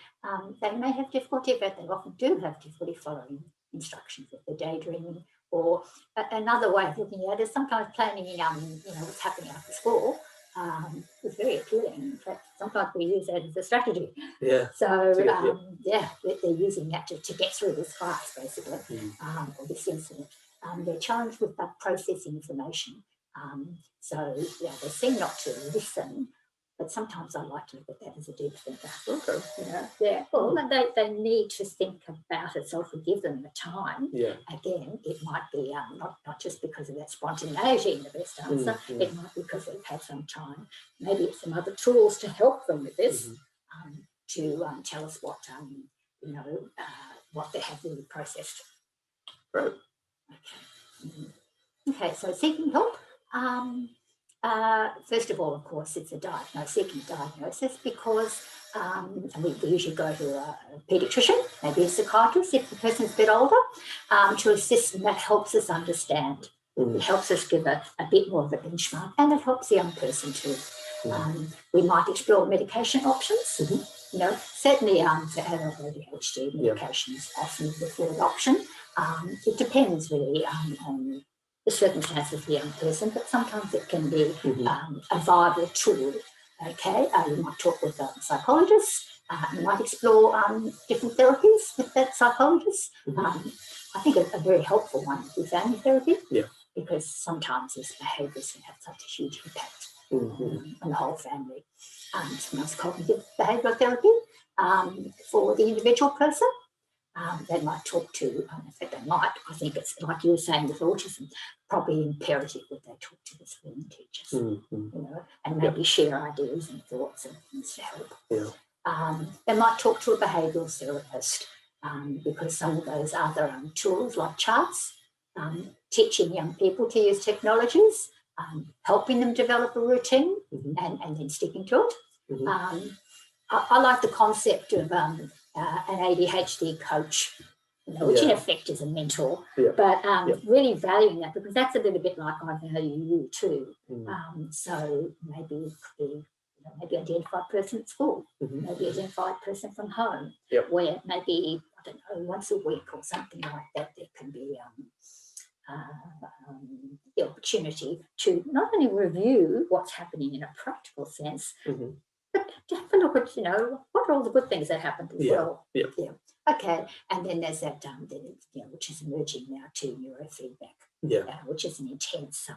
They may have difficulty, but they often do have difficulty following instructions if they're daydreaming. Or another way of looking at it is sometimes planning, you know, what's happening after school is very appealing. In fact, sometimes we use that as a strategy. So, they're using that to get through this class, basically, or this incident. They're challenged with processing information. So, yeah, they seem not to listen. But sometimes I like to look at that as a deep thinker. You know, well, they need to think about it. So if we give them the time, again, it might be not just because of that spontaneity in the best answer. It might be because they've had some time. Maybe it's some other tools to help them with this, to tell us what you know, what they have really processed. Right. Okay. So seeking help. First of all, of course, it's seeking diagnosis because we usually go to a paediatrician, maybe a psychiatrist if the person's a bit older, to assist, and that helps us understand. It helps us give a bit more of a benchmark, and it helps the young person too. We might explore medication options, certainly for adult ADHD, medication is often the third option. It depends really on the circumstances of the young person, but sometimes it can be a viable tool. Okay, you might talk with a psychologist. You might explore different therapies with that psychologist. I think a very helpful one would be family therapy, because sometimes these behaviours can have such a huge impact on the whole family. Sometimes cognitive behavioural therapy for the individual person. They might talk to, in fact they might, I think it's like you were saying with autism, probably imperative that they talk to the school and teachers, and maybe share ideas and thoughts and things to help. They might talk to a behavioural therapist, because some of those other tools like charts, teaching young people to use technologies, helping them develop a routine and then sticking to it. I like the concept of an ADHD coach, which in effect is a mentor, but really valuing that, because that's a little bit like I value you too. So maybe it could be maybe identified person at school, maybe identified person from home, where maybe, I don't know, once a week or something like that, there can be the opportunity to not only review what's happening in a practical sense, but to have a look at, what are all the good things that happened as well. Okay, and then there's that, which is emerging now too, neurofeedback, which is an intense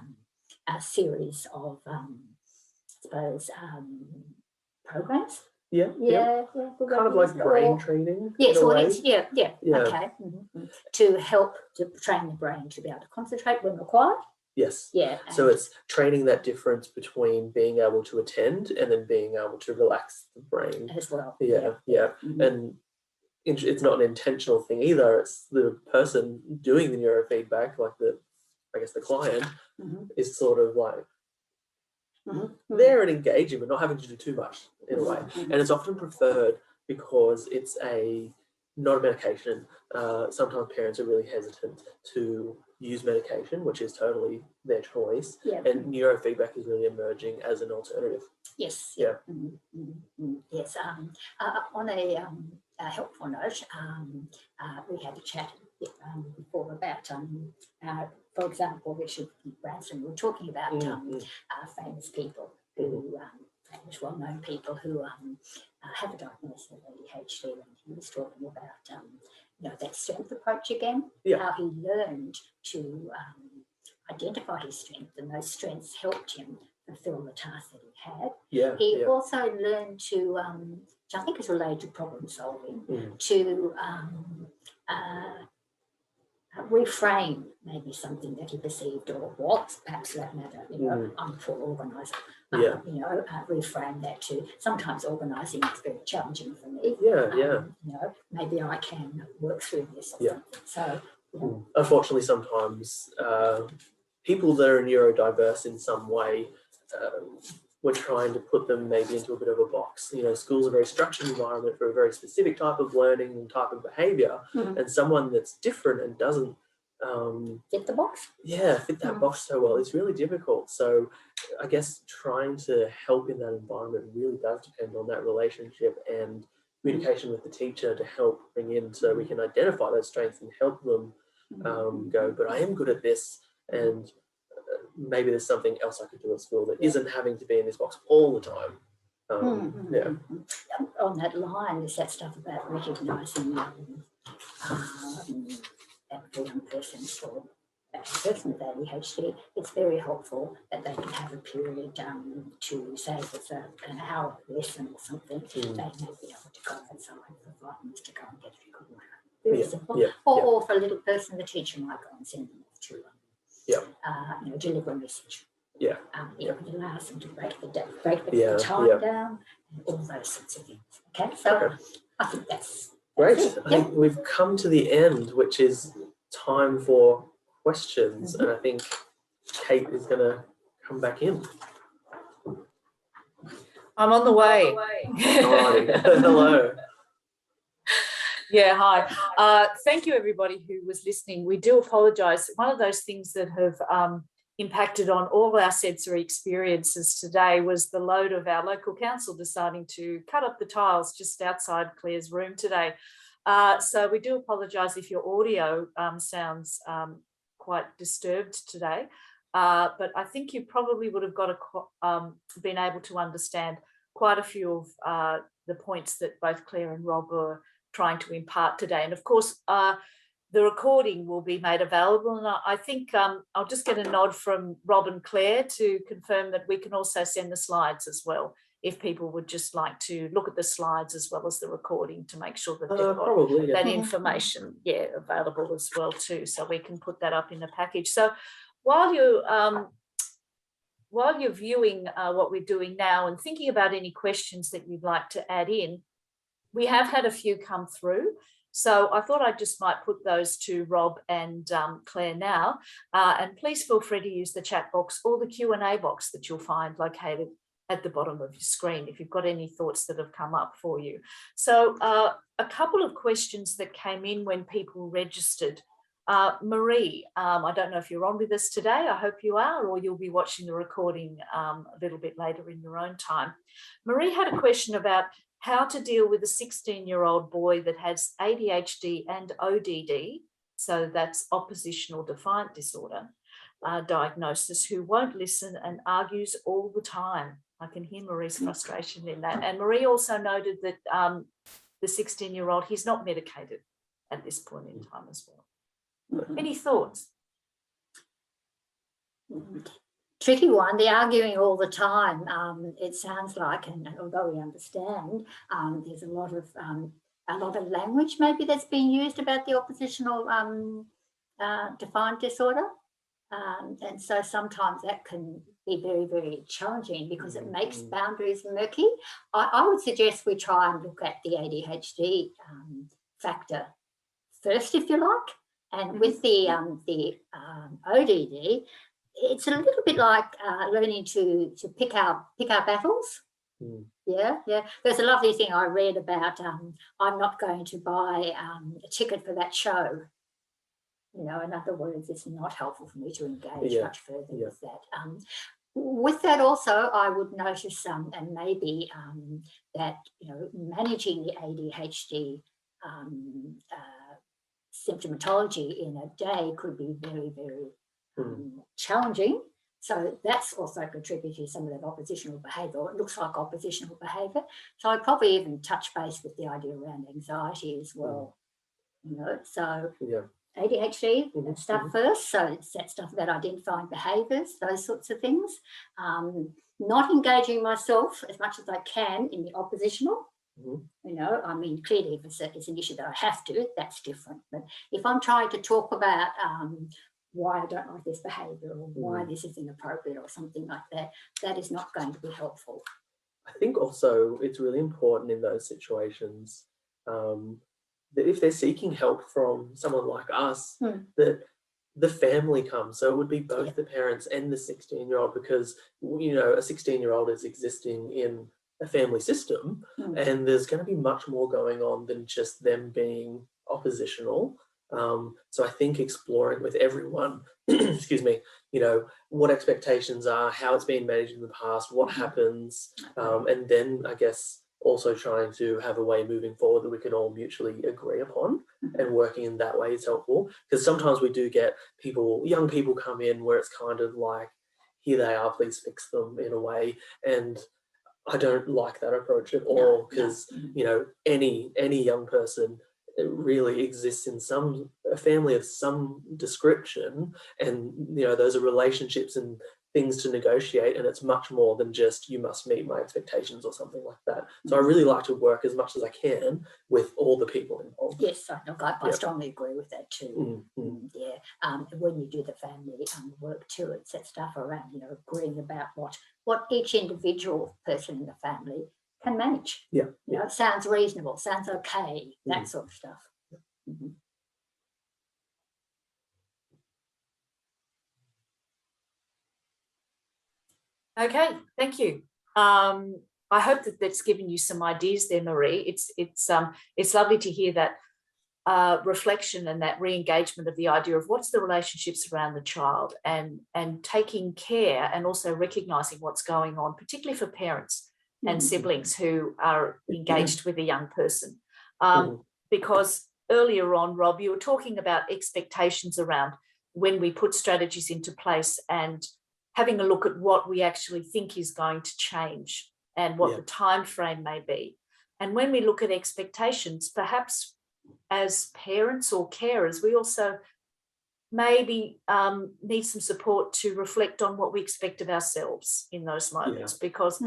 series of, I suppose, programs. Kind of like brain training. Yes, okay. To help to train the brain to be able to concentrate when required. Yes. So it's training that difference between being able to attend and then being able to relax the brain as well. And it's not an intentional thing either. It's the person doing the neurofeedback, like the client, is sort of like there and engaging, but not having to do too much in a way. And it's often preferred because it's not a medication. Sometimes parents are really hesitant to use medication, which is totally their choice. And neurofeedback is really emerging as an alternative. Yes. Yes. On a helpful note, we had a chat before about, for example, Richard Branson. We were talking about famous people who, famous well-known people who have a diagnosis of ADHD, and he was talking about that strength approach again, how he learned to identify his strength, and those strengths helped him fulfill the task that he had. He also learned to, which I think is related to problem solving, to reframe maybe something that he perceived or was, perhaps for that matter, I'm a poor organiser. Reframe that to sometimes organising is very challenging for me. Maybe I can work through this or something. So unfortunately, sometimes people that are neurodiverse in some way, we're trying to put them maybe into a bit of a box. School's a very structured environment for a very specific type of learning and type of behaviour, and someone that's different and doesn't fit the box. Fit that box so well. It's really difficult. So I guess trying to help in that environment really does depend on that relationship and communication with the teacher to help bring in, so we can identify those strengths and help them go, but I am good at this, and maybe there's something else I could do at school that isn't having to be in this box all the time. On that line, there's that stuff about recognising that for young persons or a person with ADHD, it's very helpful that they can have a period to say if it's an hour lesson or something, they may be able to go outside for 5 minutes to go and get a drink of water. Very simple. Or for a little person, the teacher might go and send them off to deliver a message. It allows them to break the time down, and all those sorts of things. Okay, so I think that's great. I think we've come to the end, which is time for questions, and I think Kate is going to come back in. I'm on the way. Hello. Hi. Thank you, everybody who was listening. We do apologise. One of those things that have impacted on all our sensory experiences today was the load of our local council deciding to cut up the tiles just outside Claire's room today. So we do apologise if your audio sounds quite disturbed today, but I think you probably would have been able to understand quite a few of the points that both Claire and Rob were trying to impart today. And of course, the recording will be made available. And I think I'll just get a nod from Rob and Claire to confirm that we can also send the slides as well, if people would just like to look at the slides as well as the recording to make sure that they've got that information available as well too. So we can put that up in the package. So while you're viewing what we're doing now and thinking about any questions that you'd like to add in, we have had a few come through. So I thought I just might put those to Rob and Claire now. And please feel free to use the chat box or the Q&A box that you'll find located at the bottom of your screen if you've got any thoughts that have come up for you. So a couple of questions that came in when people registered. Marie, I don't know if you're on with us today. I hope you are, or you'll be watching the recording a little bit later in your own time. Marie had a question about how to deal with a 16-year-old boy that has ADHD and ODD, so that's oppositional defiant disorder diagnosis, who won't listen and argues all the time. I can hear Marie's frustration in that. And Marie also noted that the 16-year-old, he's not medicated at this point in time as well. Any thoughts? Tricky one, the arguing all the time. It sounds like, and although we understand, there's a lot of language maybe that's being used about the oppositional defiant disorder. And so sometimes that can be very, very challenging because it makes boundaries murky. I would suggest we try and look at the ADHD factor first, if you like. And with the ODD, it's a little bit like learning to pick our battles. Yeah. There's a lovely thing I read about, I'm not going to buy a ticket for that show. You know, in other words, it's not helpful for me to engage much further with that. With that also, I would notice, and maybe that, you know, managing the ADHD symptomatology in a day could be very, very challenging. So that's also contributing to some of that oppositional behaviour. It looks like oppositional behaviour. So I'd probably even touch base with the idea around anxiety as well. You know, so ADHD stuff first. So it's that stuff about identifying behaviours, those sorts of things. Not engaging myself as much as I can in the oppositional. You know, I mean, clearly if it's an issue that I have to, that's different. But if I'm trying to talk about why I don't like this behaviour or why this is inappropriate or something like that, that is not going to be helpful. I think also it's really important in those situations that if they're seeking help from someone like us, that the family comes. So it would be both the parents and the 16-year-old, because, you know, a 16-year-old is existing in a family system and there's going to be much more going on than just them being oppositional. So I think exploring with everyone, excuse me, you know, what expectations are, how it's been managed in the past, what happens, and then I guess also trying to have a way moving forward that we can all mutually agree upon, and working in that way is helpful. Because sometimes we do get people, young people come in where it's kind of like, here they are, please fix them in a way. And I don't like that approach at all, because, you know, any young person really exists in a family of some description, and, you know, those are relationships and things to negotiate, and it's much more than just you must meet my expectations or something like that. So I really like to work as much as I can with all the people involved. Yes, I strongly agree with that too. When you do the family work too, it's that stuff around, you know, agreeing about what each individual person in the family can manage. You know, it sounds reasonable, sounds okay, that sort of stuff. Okay, thank you. I hope that that's given you some ideas there, Marie. It's lovely to hear that reflection and that re-engagement of the idea of what's the relationships around the child, and taking care and also recognising what's going on, particularly for parents and siblings who are engaged with a young person. Because earlier on, Rob, you were talking about expectations around when we put strategies into place and having a look at what we actually think is going to change and what the time frame may be. And when we look at expectations, perhaps as parents or carers, we also maybe need some support to reflect on what we expect of ourselves in those moments, because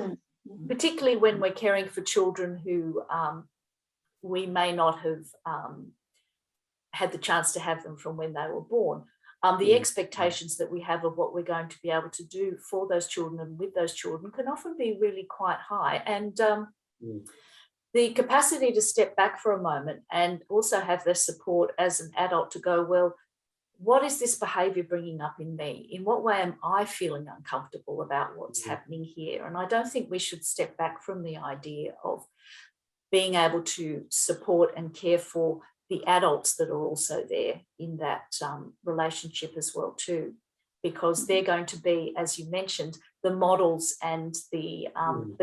particularly when we're caring for children who we may not have had the chance to have them from when they were born, the expectations that we have of what we're going to be able to do for those children and with those children can often be really quite high. And the capacity to step back for a moment and also have the support as an adult to go, well, what is this behaviour bringing up in me? In what way am I feeling uncomfortable about what's happening here? And I don't think we should step back from the idea of being able to support and care for the adults that are also there in that relationship as well too, because they're going to be, as you mentioned, the models and the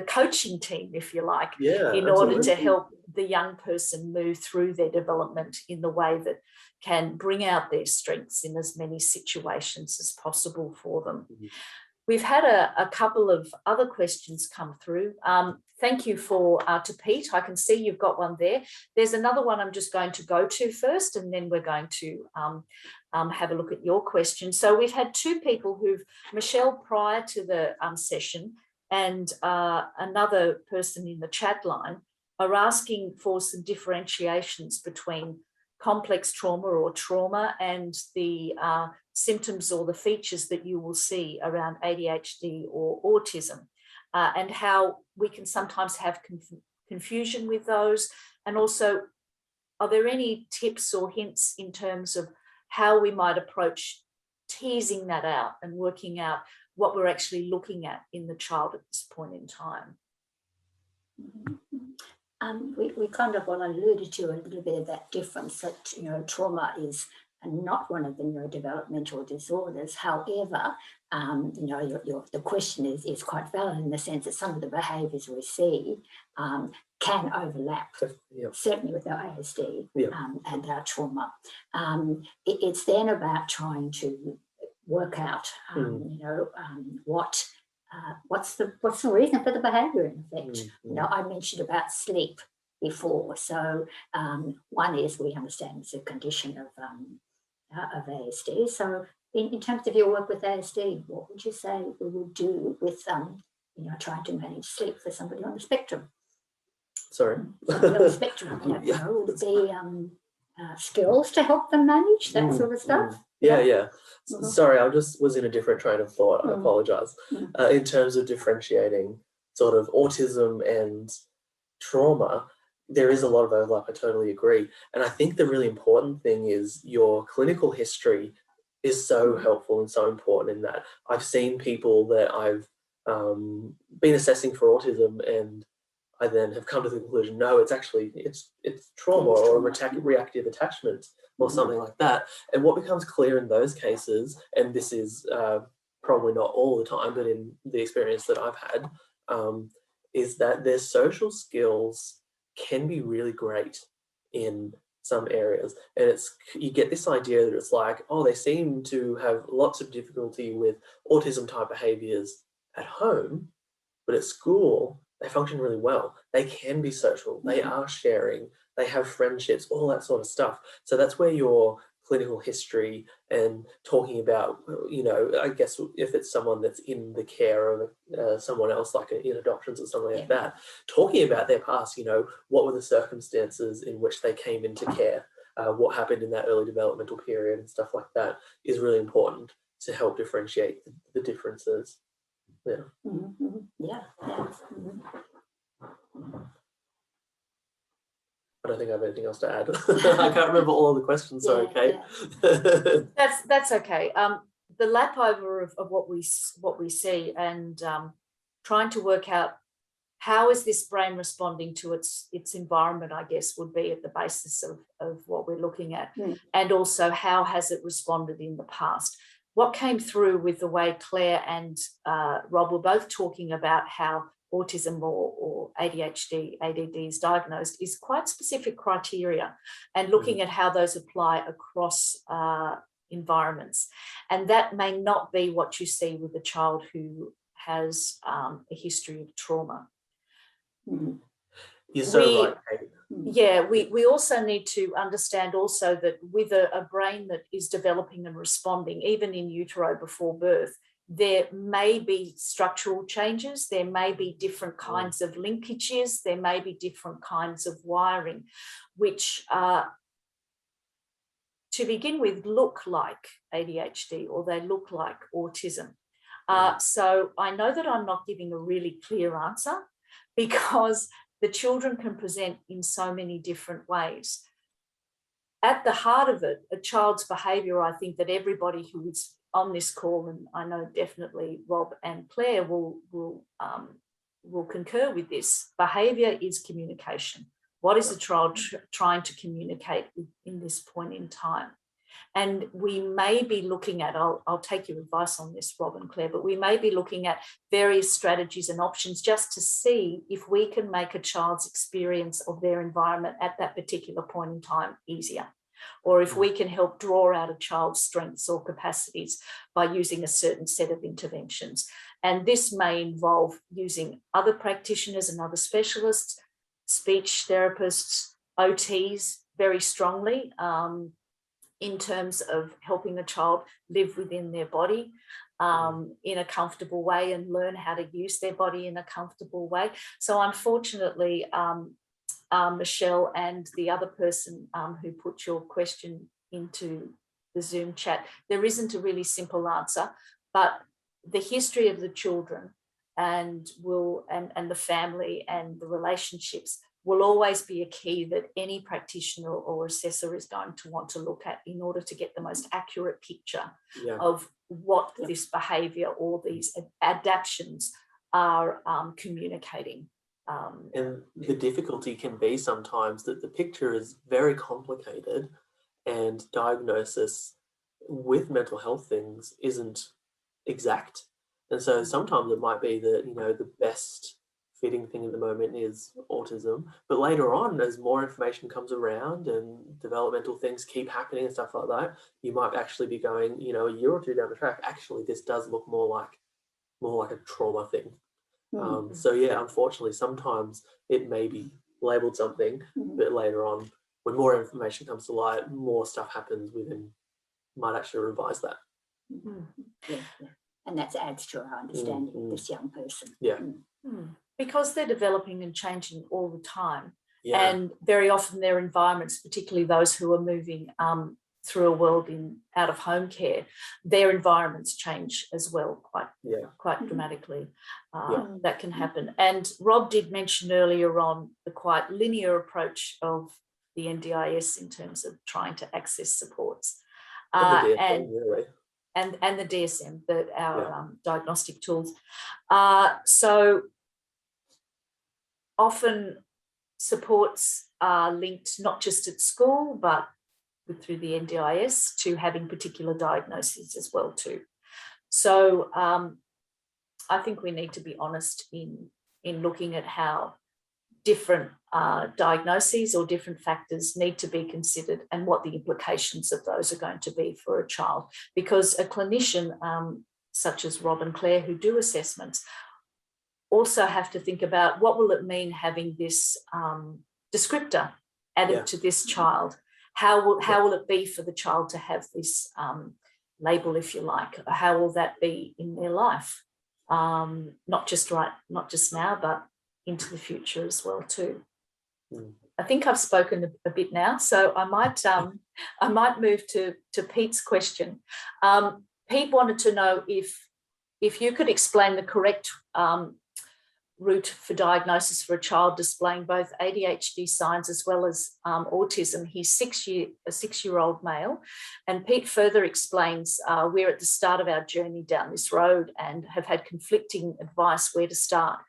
coaching team, if you like, in order to help the young person move through their development in the way that can bring out their strengths in as many situations as possible for them. We've had a couple of other questions come through. Thank you to Pete. I can see you've got one there. There's another one I'm just going to go to first, and then we're going to have a look at your question. So we've had two people Michelle prior to the session and another person in the chat line are asking for some differentiations between complex trauma or trauma and the symptoms or the features that you will see around ADHD or autism, and how we can sometimes have confusion with those. And also, are there any tips or hints in terms of how we might approach teasing that out and working out what we're actually looking at in the child at this point in time? We kind of alluded to a little bit of that difference that, trauma is not one of the neurodevelopmental disorders. However, the question is quite valid in the sense that some of the behaviours we see can overlap, certainly with our ASD and our trauma. It's then about trying to work out, what's the reason for the behaviour in effect. I mentioned about sleep before. So one is we understand it's a condition of ASD. So in terms of your work with ASD, what would you say we would do with trying to manage sleep for somebody on the spectrum? Sorry. Somebody on the spectrum, would it be skills to help them manage that sort of stuff? Sorry, I just was in a different train of thought. I apologise. In terms of differentiating sort of autism and trauma, there is a lot of overlap. I totally agree. And I think the really important thing is your clinical history is so helpful and so important in that. I've seen people that I've been assessing for autism, and I then have come to the conclusion, no, it's trauma or reactive attachment or something like that. And what becomes clear in those cases, and this is probably not all the time, but in the experience that I've had, is that their social skills can be really great in some areas. And you get this idea that it's like, oh, they seem to have lots of difficulty with autism type behaviours at home, but at school, they function really well. They can be social, they are sharing, they have friendships, all that sort of stuff. So that's where your clinical history and talking about, I guess if it's someone that's in the care of someone else, like in adoptions or something like that, talking about their past, what were the circumstances in which they came into care, what happened in that early developmental period and stuff like that is really important to help differentiate the differences. I don't think I have anything else to add. I can't remember all of the questions. Sorry, Kate. That's okay. The lap over of what we see and trying to work out how is this brain responding to its environment, I guess, would be at the basis of what we're looking at. And also, how has it responded in the past? What came through with the way Claire and Rob were both talking about how autism or ADHD, ADD is diagnosed is quite specific criteria, and looking at how those apply across environments. And that may not be what you see with a child who has a history of trauma. You're so right, Kate. Yeah, we also need to understand also that with a brain that is developing and responding, even in utero before birth, there may be structural changes, there may be different kinds of linkages, there may be different kinds of wiring, which to begin with look like ADHD or they look like autism. So I know that I'm not giving a really clear answer, because the children can present in so many different ways. At the heart of it, a child's behaviour, I think that everybody who is on this call, and I know definitely Rob and Claire will concur with this, behaviour is communication. What is the child trying to communicate in this point in time? And we may be looking at, I'll take your advice on this, Rob and Claire, but we may be looking at various strategies and options just to see if we can make a child's experience of their environment at that particular point in time easier, or if we can help draw out a child's strengths or capacities by using a certain set of interventions. And this may involve using other practitioners and other specialists, speech therapists, OTs very strongly, in terms of helping a child live within their body in a comfortable way and learn how to use their body in a comfortable way. So unfortunately, Michelle and the other person who put your question into the Zoom chat, there isn't a really simple answer, but the history of the children and the family and the relationships will always be a key that any practitioner or assessor is going to want to look at in order to get the most accurate picture of what this behaviour or these adaptations are communicating. And the difficulty can be sometimes that the picture is very complicated and diagnosis with mental health things isn't exact. And so sometimes it might be that, the best fitting thing at the moment is autism, but later on, as more information comes around and developmental things keep happening and stuff like that, you might actually be going, a year or two down the track, actually this does look more like a trauma thing. So yeah, unfortunately, sometimes it may be labelled something, but later on, when more information comes to light, more stuff happens within, might actually revise that. And that adds to our understanding of this young person. Because they're developing and changing all the time. And very often their environments, particularly those who are moving through a world in out-of-home care, their environments change as well quite dramatically. That can happen. And Rob did mention earlier on the quite linear approach of the NDIS in terms of trying to access supports. And the DSM, our diagnostic tools. So often supports are linked not just at school, but through the NDIS to having particular diagnoses as well too. So I think we need to be honest in looking at how different diagnoses or different factors need to be considered and what the implications of those are going to be for a child. Because a clinician such as Rob and Claire who do assessments also have to think about what will it mean having this descriptor added to this child. How will it be for the child to have this label, if you like? How will that be in their life? Not just now, but into the future as well too. I think I've spoken a bit now, so I might move to Pete's question. Pete wanted to know if you could explain the correct route for diagnosis for a child displaying both ADHD signs as well as autism. He's a six-year-old male. And Pete further explains we're at the start of our journey down this road and have had conflicting advice where to start.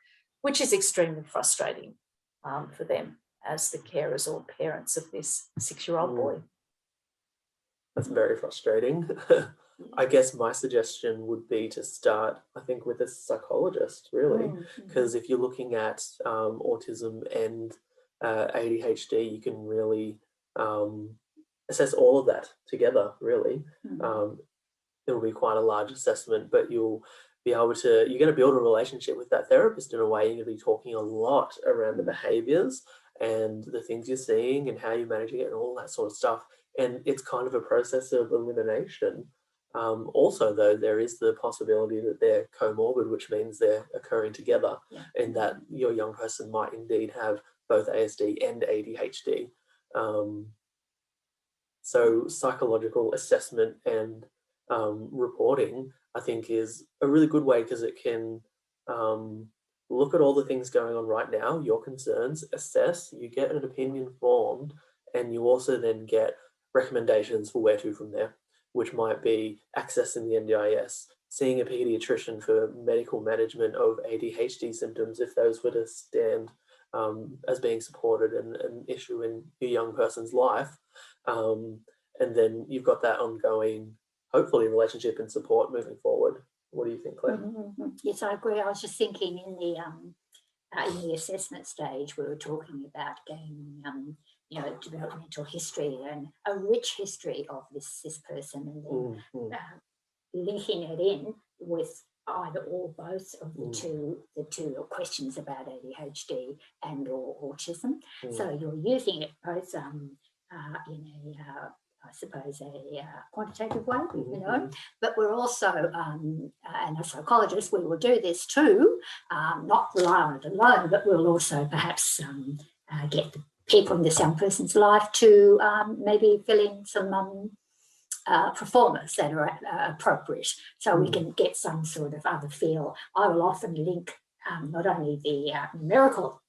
which is extremely frustrating for them as the carers or parents of this 6-year-old boy. That's very frustrating. I guess my suggestion would be to start, I think, with a psychologist, really, because if you're looking at autism and ADHD, you can really assess all of that together, really. It will be quite a large assessment, but you'll be able to, you're going to build a relationship with that therapist in a way. You're going to be talking a lot around the behaviours and the things you're seeing and how you're managing it and all that sort of stuff. And it's kind of a process of elimination. Also, though, there is the possibility that they're comorbid, which means they're occurring together, and that your young person might indeed have both ASD and ADHD. So psychological assessment and reporting, I think, is a really good way, because it can look at all the things going on right now, your concerns, assess, you get an opinion formed, and you also then get recommendations for where to from there, which might be accessing the NDIS, seeing a paediatrician for medical management of ADHD symptoms if those were to stand as being supported and an issue in your young person's life. And then you've got that ongoing, hopefully, relationship and support moving forward. What do you think, Claire? Yes, I agree. I was just thinking in the assessment stage, we were talking about gaining developmental history and a rich history of this person, and then linking it in with either or both of the two questions about ADHD and or autism. So you're using it both in a I suppose a quantitative way, but we're also, and as psychologists, we will do this too, not rely on it alone, but we'll also perhaps get the people in this young person's life to maybe fill in some performers that are appropriate, so we can get some sort of other feel. I will often link not only the numerical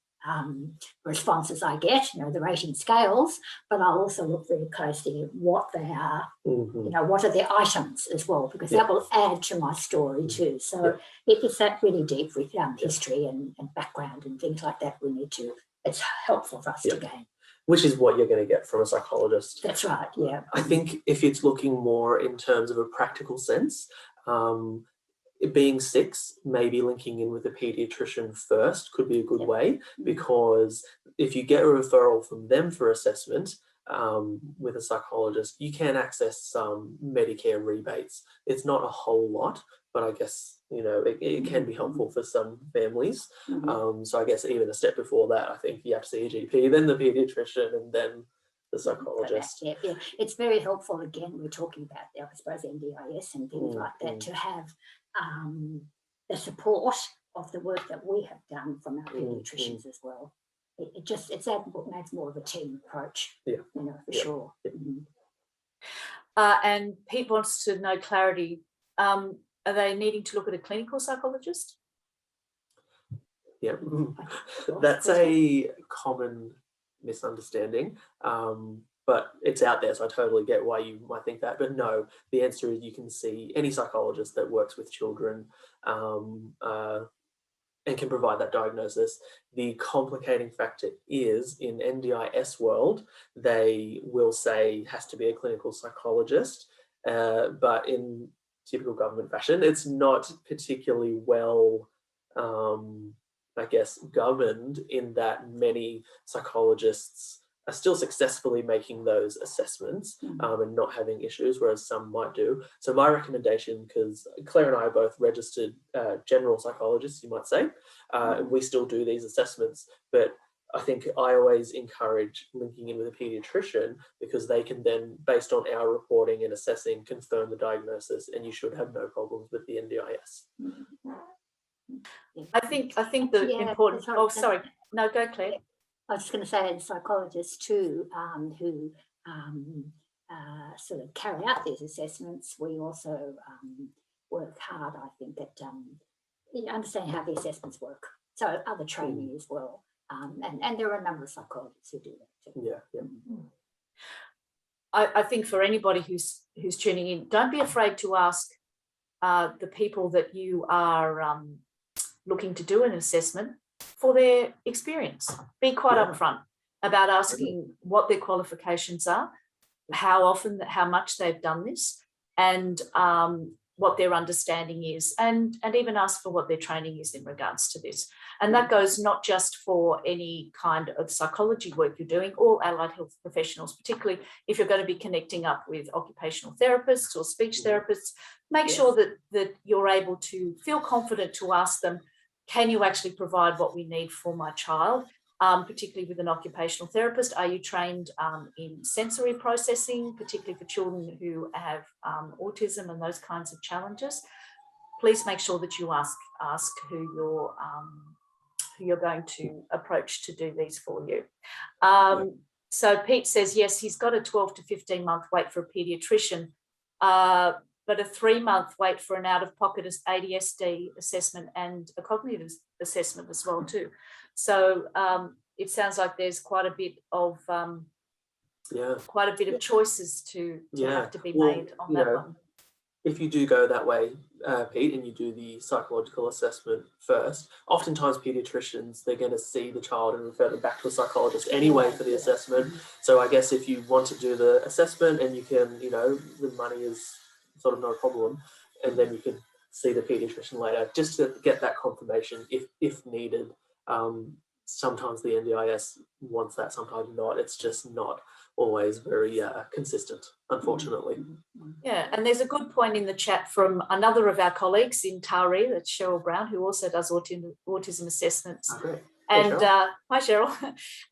responses I get, the rating scales, but I'll also look very closely at what they are, what are the items as well, because that will add to my story too. So it's that really deep history and background and things like that we need to, it's helpful for us to gain. Which is what you're going to get from a psychologist. That's right, yeah. I think if it's looking more in terms of a practical sense, being 6, maybe linking in with a paediatrician first could be a good way, because if you get a referral from them for assessment with a psychologist, you can access some Medicare rebates. It's not a whole lot, but I guess, it can be helpful for some families. So I guess even a step before that, I think you have to see a GP, then the paediatrician, and then the psychologist. Yeah. It's very helpful. Again, we're talking about, I suppose, NDIS and things like that, to have the support of the work that we have done from our paediatricians as well. It's what makes more of a team approach, for sure. And Pete wants to know clarity. Are they needing to look at a clinical psychologist? Yeah, that's a common misunderstanding, but it's out there, so I totally get why you might think that. But no, the answer is you can see any psychologist that works with children and can provide that diagnosis. The complicating factor is, in NDIS world, they will say has to be a clinical psychologist, but in typical government fashion, it's not particularly well I guess, governed, in that many psychologists are still successfully making those assessments and not having issues, whereas some might do. So my recommendation, because Claire and I are both registered general psychologists, you might say, we still do these assessments, but I think I always encourage linking in with a paediatrician, because they can then, based on our reporting and assessing, confirm the diagnosis, and you should have no problems with the NDIS. I think the important. Oh, sorry. No, go, Claire. I was just going to say, psychologists too, who sort of carry out these assessments, we also work hard, I think, at understanding how the assessments work. So other training as well, and there are a number of psychologists who do that too. Yeah. I think for anybody who's tuning in, don't be afraid to ask the people that you are looking to do an assessment for their experience. Be quite Yeah. upfront about asking what their qualifications are, how often, how much they've done this, and what their understanding is, and even ask for what their training is in regards to this. And that goes not just for any kind of psychology work you're doing, all allied health professionals, particularly if you're going to be connecting up with occupational therapists or speech therapists, make sure that you're able to feel confident to ask them, can you actually provide what we need for my child? Particularly with an occupational therapist, are you trained in sensory processing, particularly for children who have autism and those kinds of challenges? Please make sure that you ask who you're going to approach to do these for you. So Pete says, yes, he's got a 12 to 15 month wait for a paediatrician, but a 3-month wait for an out-of-pocket ADHD assessment and a cognitive assessment as well too. So it sounds like there's quite a bit of choices to have to be made on that one. If you do go that way, Pete, and you do the psychological assessment first, oftentimes paediatricians, they're going to see the child and refer them back to a psychologist anyway for the assessment. So I guess if you want to do the assessment and you can, the money is sort of no problem, and then you can see the paediatrician later just to get that confirmation if needed. Sometimes the NDIS wants that, sometimes not. It's just not always very consistent, unfortunately. Yeah, and there's a good point in the chat from another of our colleagues in Taree, that's Cheryl Brown, who also does autism assessments. Okay. And hi, Cheryl.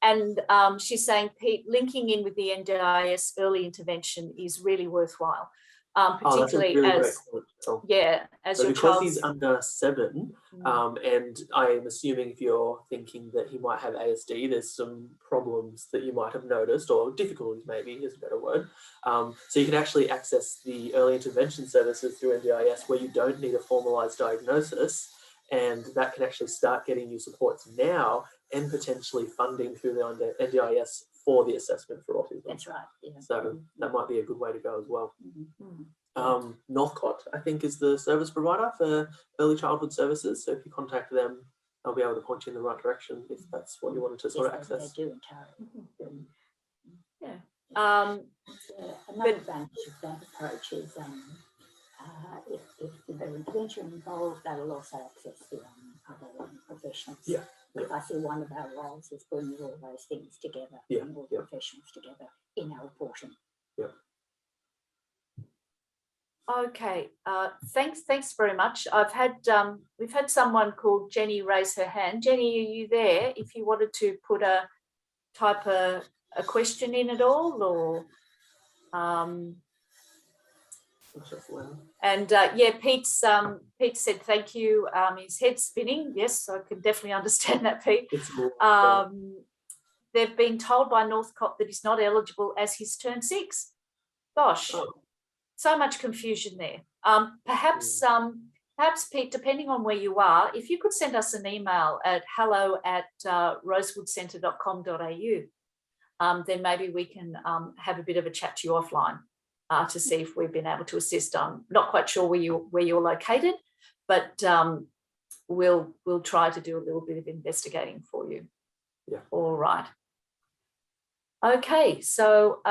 And she's saying, Pete, linking in with the NDIS early intervention is really worthwhile. Particularly so as your because child, he's under 7, and I'm assuming if you're thinking that he might have ASD, there's some problems that you might have noticed, or difficulties maybe is a better word. So you can actually access the early intervention services through NDIS where you don't need a formalised diagnosis, and that can actually start getting you supports now and potentially funding through the NDIS for the assessment for autism. That's right. Yeah. So that might be a good way to go as well. Northcott, I think, is the service provider for early childhood services. So if you contact them, they'll be able to point you in the right direction if that's what you wanted to sort of access. They do in Taree. Another advantage of that approach is if the intervention involved, they will also access the other professionals. Yeah. If I see one of our roles is bringing all those things together, bringing all the professionals together in our reporting. Yeah. Okay, thanks very much. We've had someone called Jenny raise her hand. Jenny, are you there? If you wanted to type a question in at all, or and Pete said thank you. His head's spinning. Yes, I can definitely understand that, Pete. They've been told by Northcott that he's not eligible as he's turned 6. Gosh. So much confusion there. Perhaps Pete, depending on where you are, if you could send us an email at hello@rosewoodcentre.com.au, then maybe we can have a bit of a chat to you offline to see if we've been able to assist. I'm not quite sure where you're located, but we'll try to do a little bit of investigating for you. Yeah. All right. Okay, so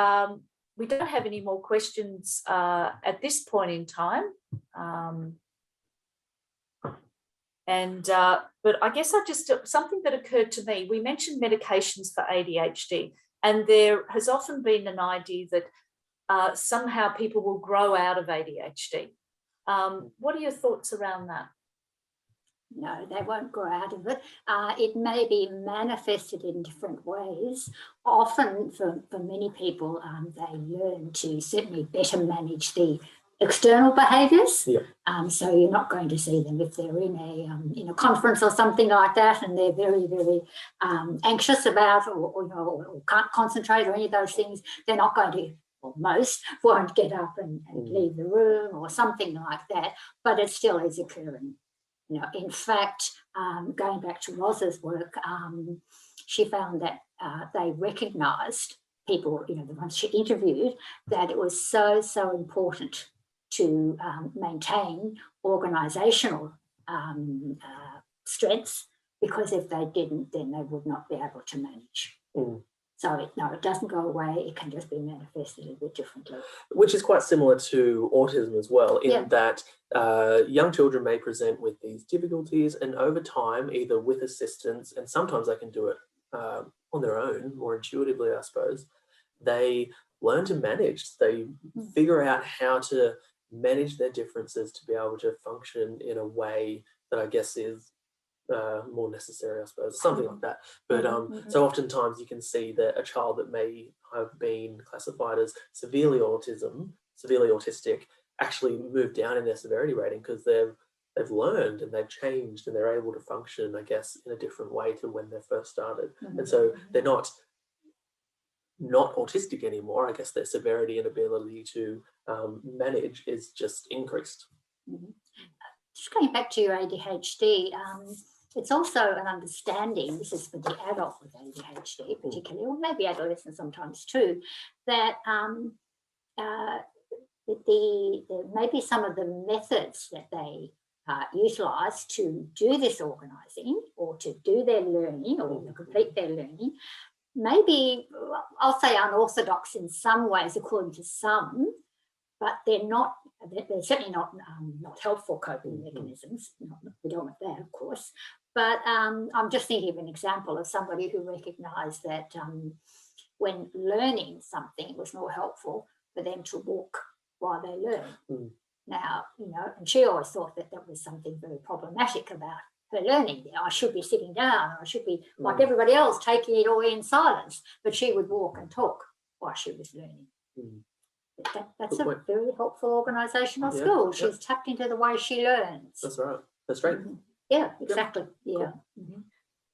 we don't have any more questions at this point in time. But I guess something that occurred to me, we mentioned medications for ADHD, and there has often been an idea that somehow people will grow out of ADHD. What are your thoughts around that? No, they won't grow out of it. It may be manifested in different ways. Often for many people, they learn to certainly better manage the external behaviours. Yeah. So you're not going to see them if they're in a conference or something like that, and they're very, very anxious about or can't concentrate or any of those things. They're not going to, or most won't get up and leave the room or something like that. But it still is occurring. In fact, going back to Roz's work, she found that they recognised people, the ones she interviewed, that it was so important to maintain organisational strengths because if they didn't, then they would not be able to manage. So no, it doesn't go away. It can just be manifested a bit differently. Which is quite similar to autism as well, in Yeah. that young children may present with these difficulties, and over time, either with assistance, and sometimes they can do it on their own, more intuitively, I suppose, they learn to manage. They figure out how to manage their differences to be able to function in a way that I guess is more necessary, I suppose, something like that. But so oftentimes you can see that a child that may have been classified as severely autistic, actually move down in their severity rating because they've learned and they've changed and they're able to function, I guess, in a different way to when they first started. And so they're not autistic anymore. I guess their severity and ability to manage is just increased. Just going back to your ADHD, it's also an understanding, this is for the adult with ADHD particularly, or maybe adolescents sometimes too, that maybe some of the methods that they utilise to do this organising or to do their learning or to complete their learning, maybe, I'll say unorthodox in some ways according to some, but they're certainly not helpful coping mechanisms. We don't want that, of course. But I'm just thinking of an example of somebody who recognised that when learning something, it was more helpful for them to walk while they learn. Now, and she always thought that that was something very problematic about her learning. I should be sitting down, or I should be like everybody else, taking it all in silence. But she would walk and talk while she was learning. That's a very helpful organisational skill. She's tapped into the way she learns. That's right. That's right. Yeah, exactly. Yeah.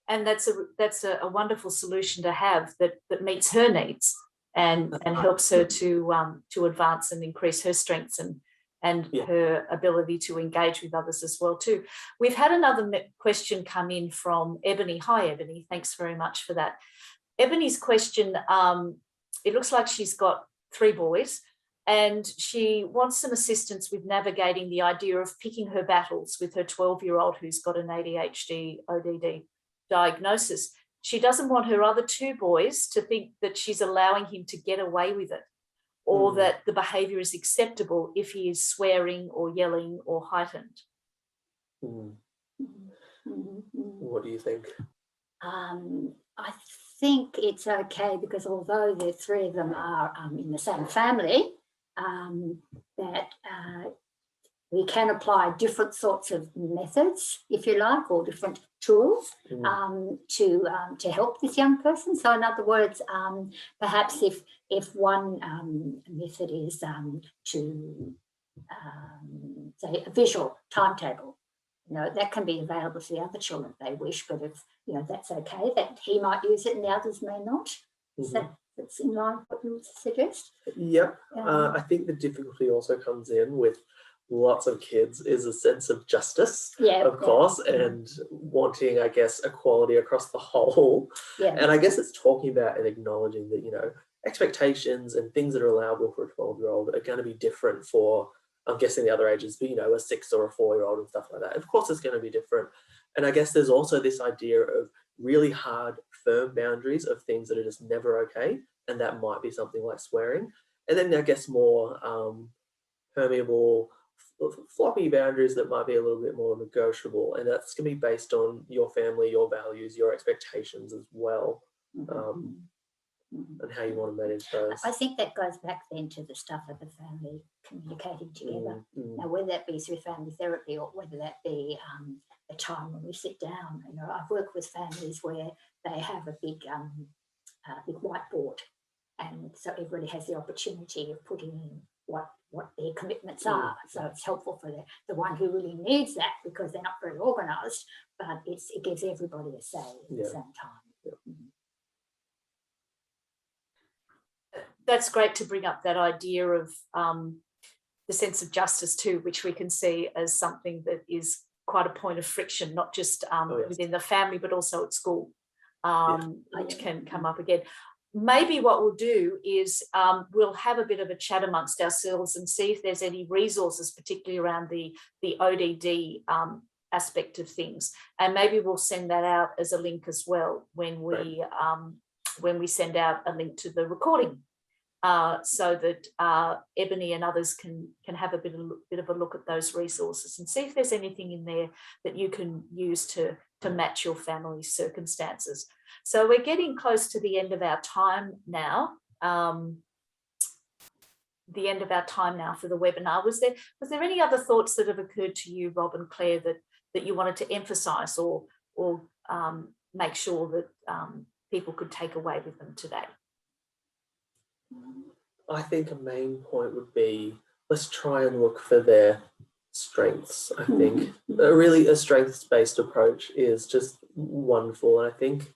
And that's a wonderful solution to have that meets her needs and helps her to advance and increase her strengths and her ability to engage with others as well too. We've had another question come in from Ebony. Hi, Ebony. Thanks very much for that. Ebony's question, it looks like she's got 3 boys, and she wants some assistance with navigating the idea of picking her battles with her 12-year-old who's got an ADHD, ODD diagnosis. She doesn't want her other 2 boys to think that she's allowing him to get away with it, or that the behaviour is acceptable if he is swearing or yelling or heightened. What do you think? I think it's okay because although the 3 of them are in the same family, that we can apply different sorts of methods, if you like, or different tools to help this young person. So in other words, perhaps if one method is to say a visual timetable, that can be available to the other children if they wish, but if that's okay, that he might use it and the others may not. That's in line with what you would suggest? Yep. I think the difficulty also comes in with lots of kids is a sense of justice, of course, and wanting, I guess, equality across the whole. And I guess it's talking about and acknowledging that, expectations and things that are allowable for a 12-year-old are going to be different for, I'm guessing, the other ages, but, a 6 or a 4-year-old and stuff like that. Of course, it's going to be different. And I guess there's also this idea of really hard, firm boundaries of things that are just never okay. And that might be something like swearing. And then I guess more permeable, floppy boundaries that might be a little bit more negotiable. And that's going to be based on your family, your values, your expectations as well, and how you want to manage those. I think that goes back then to the stuff of the family communicating together. Now, whether that be through family therapy or whether that be a time when we sit down. I've worked with families where they have a big whiteboard, and so everybody has the opportunity of putting in what their commitments are. So it's helpful for the one who really needs that because they're not very organised, but it gives everybody a say at the same time. That's great to bring up that idea of the sense of justice too, which we can see as something that is quite a point of friction, not just within the family, but also at school, which can come up again. Maybe what we'll do is we'll have a bit of a chat amongst ourselves and see if there's any resources, particularly around the ODD aspect of things. And maybe we'll send that out as a link as well when we send out a link to the recording, so that Ebony and others can have a bit of a look at those resources and see if there's anything in there that you can use to match your family's circumstances. So we're getting close to the end of our time now. The end of our time now for the webinar. Was there any other thoughts that have occurred to you, Rob and Claire, that you wanted to emphasise or make sure that people could take away with them today? I think a main point would be, let's try and look for their strengths. I think really a strengths-based approach is just wonderful, and I think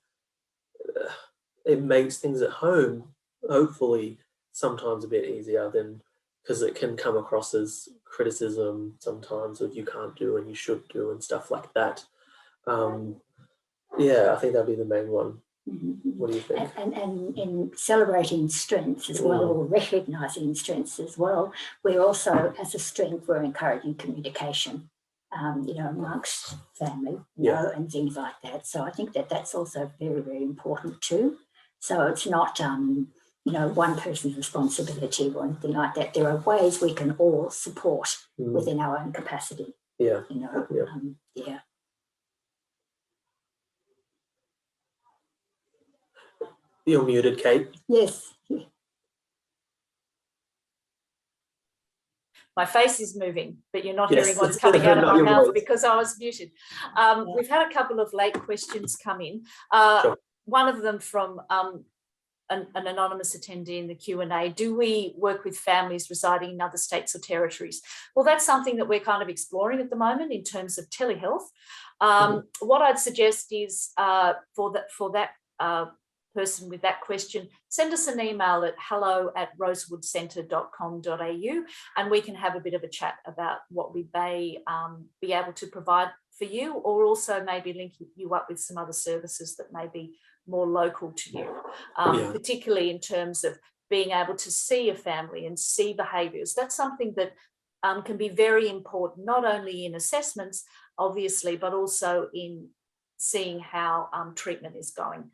it makes things at home hopefully sometimes a bit easier than, because it can come across as criticism sometimes of you can't do and you should do and stuff like that. Yeah, I think that'd be the main one. What do you think? And in celebrating strengths as well, or recognising strengths as well, we're also, as a strength, we're encouraging communication, amongst family, and things like that. So I think that's also very, very important too. So it's not, one person's responsibility or anything like that. There are ways we can all support within our own capacity. Yeah. Yeah. You're muted, Kate. Yes. My face is moving, but you're not Yes. hearing what's coming out of my mouth voice. because I was muted. We've had a couple of late questions come in. Sure. One of them from an anonymous attendee in the Q&A. Do we work with families residing in other states or territories? Well, that's something that we're kind of exploring at the moment in terms of telehealth. What I'd suggest is for that person with that question, send us an email at hello@rosewoodcentre.com.au and we can have a bit of a chat about what we may be able to provide for you, or also maybe link you up with some other services that may be more local to you, particularly in terms of being able to see a family and see behaviours. That's something that can be very important, not only in assessments, obviously, but also in seeing how treatment is going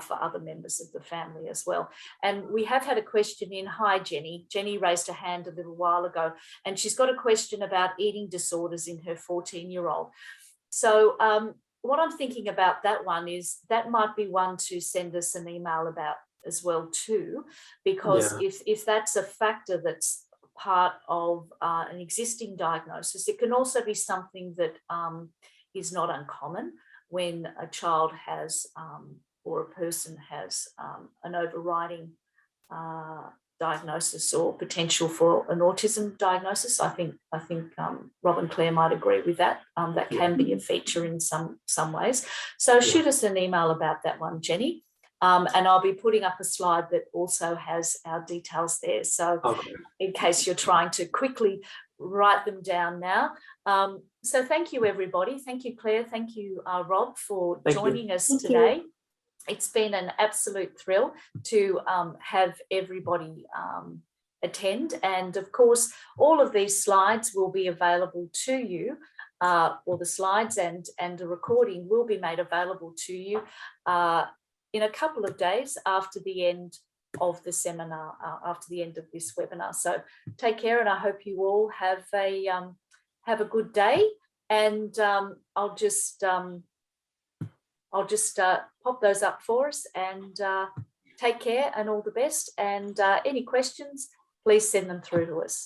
for other members of the family as well. And we have had a question in. Hi, Jenny. Jenny raised her hand a little while ago, and she's got a question about eating disorders in her 14-year-old. So what I'm thinking about that one is that might be one to send us an email about as well too, because if that's a factor that's part of an existing diagnosis, it can also be something that is not uncommon when a child has or a person has an overriding diagnosis or potential for an autism diagnosis. I think Rob and Claire might agree with that. That can be a feature in some ways. So shoot us an email about that one, Jenny. And I'll be putting up a slide that also has our details there. So in case you're trying to quickly write them down now. So thank you, everybody. Thank you, Claire. Thank you, Rob, for joining us today. It's been an absolute thrill to have everybody attend. And of course, all of these slides will be available to you, or the slides and a recording will be made available to you in a couple of days after the end of the seminar, after the end of this webinar. So take care, and I hope you all have a good day. And I'll just pop those up for us, and take care and all the best. And any questions, please send them through to us.